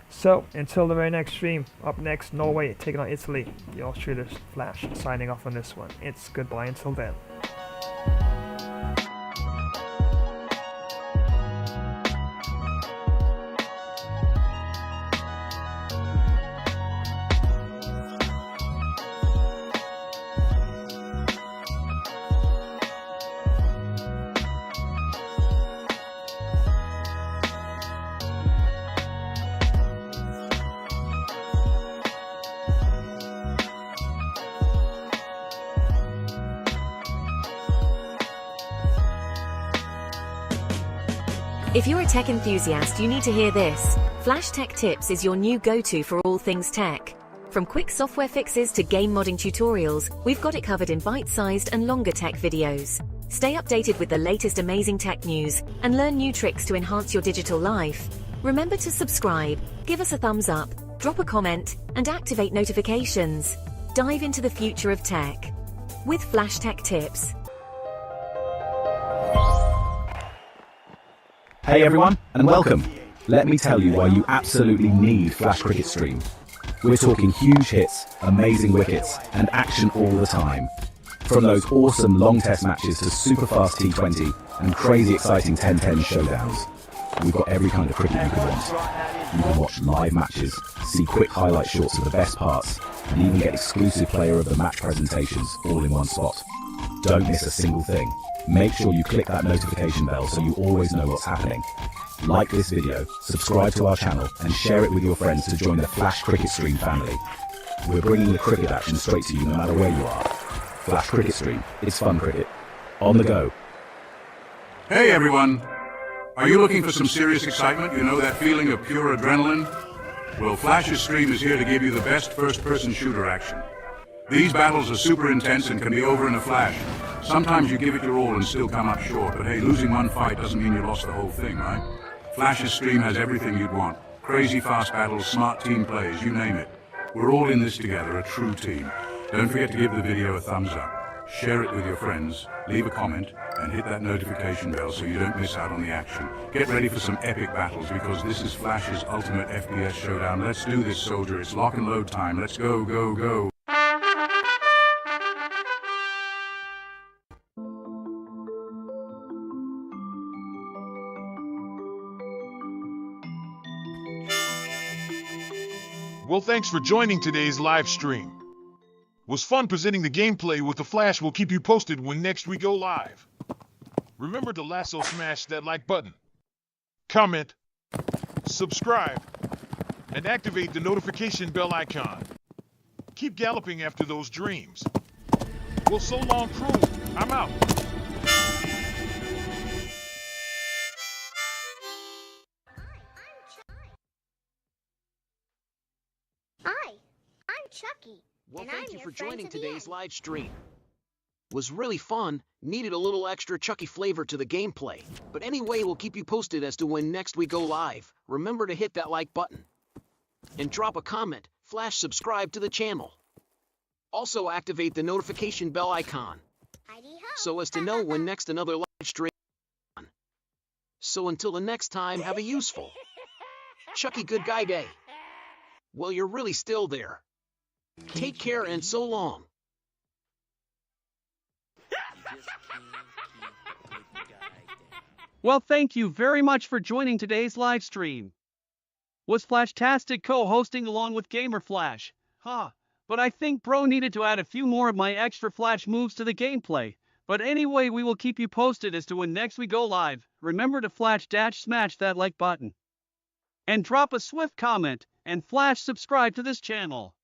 So until the very next stream, up next, Norway taking on Italy. The Australia Flash signing off on this one. It's goodbye until then. If you're a tech enthusiast, you need to hear this. Flash Tech Tips is your new go-to for all things tech. From quick software fixes to game modding tutorials, we've got it covered in bite-sized and longer tech videos. Stay updated with the latest amazing tech news and learn new tricks to enhance your digital life. Remember to subscribe, give us a thumbs up, drop a comment, and activate notifications. Dive into the future of tech with Flash Tech Tips. Hey everyone, and welcome. Let me tell you why you absolutely need Flash Cricket Stream. We're talking huge hits, amazing wickets, and action all the time. From those awesome long test matches to super fast T20 and crazy exciting 10-10 showdowns. We've got every kind of cricket you could want. You can watch live matches, see quick highlight shorts of the best parts, and even get exclusive player of the match presentations all in one spot. Don't miss a single thing. Make sure you click that notification bell so you always know what's happening. Like this video, subscribe to our channel, and share it with your friends to join the Flash Cricket Stream family. We're bringing the cricket action straight to you no matter where you are. Flash Cricket Stream, it's fun cricket. On the go. Hey everyone! Are you looking for some serious excitement? You know that feeling of pure adrenaline? Well, Flash's Stream is here to give you the best first-person shooter action. These battles are super intense and can be over in a flash. Sometimes you give it your all and still come up short, but hey, losing one fight doesn't mean you lost the whole thing, right? Flash's Stream has everything you'd want. Crazy fast battles, smart team plays, you name it. We're all in this together, a true team. Don't forget to give the video a thumbs up. Share it with your friends, leave a comment, and hit that notification bell so you don't miss out on the action. Get ready for some epic battles because this is Flash's ultimate FPS showdown. Let's do this, soldier. It's lock and load time. Let's go, go, go. Well, thanks for joining today's live stream. It was fun presenting the gameplay with the Flash. We'll keep you posted when next we go live. Remember to lasso smash that like button, comment, subscribe, and activate the notification bell icon. Keep galloping after those dreams. Well, so long, crew. I'm out. Hi, I'm Chucky. Well, and thank I'm you your for friend joining to the today's end. live stream. Was really fun, needed a little extra Chucky flavor to the gameplay. But anyway, we'll keep you posted as to when next we go live. Remember to hit that like button. And drop a comment, Flash subscribe to the channel. Also activate the notification bell icon. So as to know when next another live stream is on. So until the next time, have a useful Chucky good guy day. Well, you're really still there. Take care and so long. Well, thank you very much for joining today's live stream. Was Flashtastic co-hosting along with Gamer Flash? But I think bro needed to add a few more of my extra Flash moves to the gameplay. But anyway, we will keep you posted as to when next we go live. Remember to smash that like button. And drop a swift comment, and Flash subscribe to this channel.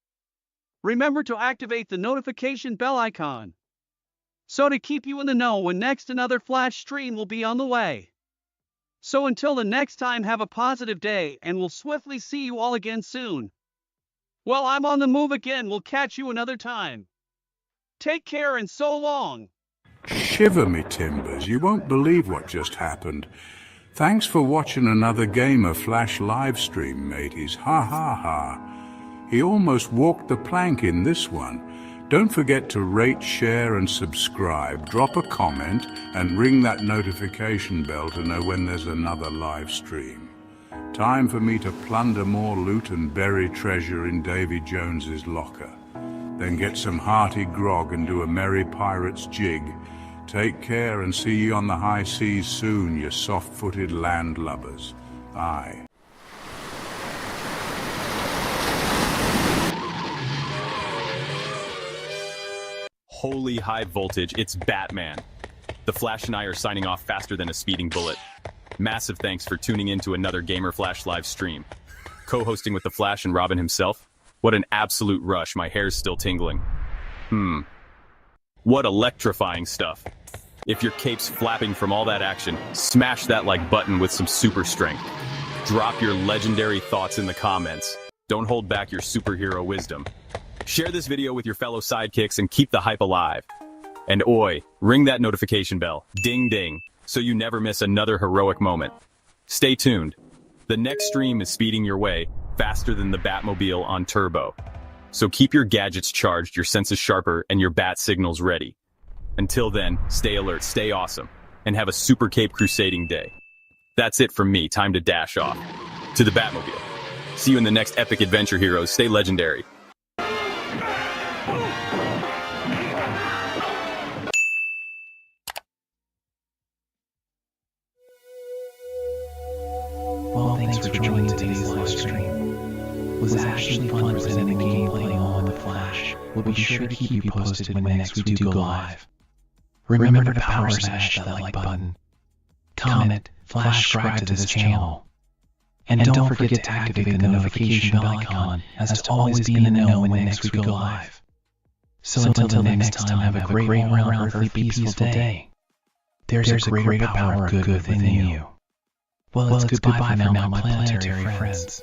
Remember to activate the notification bell icon. So to keep you in the know when next another Flash stream will be on the way. So until the next time, have a positive day, and we'll swiftly see you all again soon. Well, I'm on the move again. We'll catch you another time. Take care and so long. Shiver me timbers, you won't believe what just happened. Thanks for watching another game of Flash live stream, mateys. Ha ha ha. He almost walked the plank in this one. Don't forget to rate, share and subscribe, drop a comment and ring that notification bell to know when there's another live stream. Time for me to plunder more loot and bury treasure in Davy Jones's locker. Then get some hearty grog and do a merry pirate's jig. Take care and see you on the high seas soon, you soft-footed landlubbers. Aye. Holy high voltage, it's Batman. The Flash and I are signing off faster than a speeding bullet. Massive thanks for tuning in to another Gamer Flash live stream. Co-hosting with the Flash and Robin himself? What an absolute rush, my hair's still tingling. What electrifying stuff. If your cape's flapping from all that action, smash that like button with some super strength. Drop your legendary thoughts in the comments. Don't hold back your superhero wisdom. Share this video with your fellow sidekicks and keep the hype alive. And oi, ring that notification bell, ding ding, so you never miss another heroic moment. Stay tuned. The next stream is speeding your way faster than the Batmobile on turbo. So keep your gadgets charged, your senses sharper, and your bat signals ready. Until then, stay alert, stay awesome, and have a super cape crusading day. That's it from me, time to dash off. To the Batmobile. See you in the next epic adventure, heroes. Stay legendary. Well, thanks for joining today's live stream. It was actually fun presenting the gameplay on the Flash. We'll be sure to keep you posted when next we do go live. Remember to power smash that like button. Comment, flash subscribe to this channel. And don't forget to activate the notification bell icon as to always be in the know when next we go live. So until the next time, have a great all-around earthly peaceful day. There's a greater power of good within you. Well, it's goodbye for now, my planetary friends.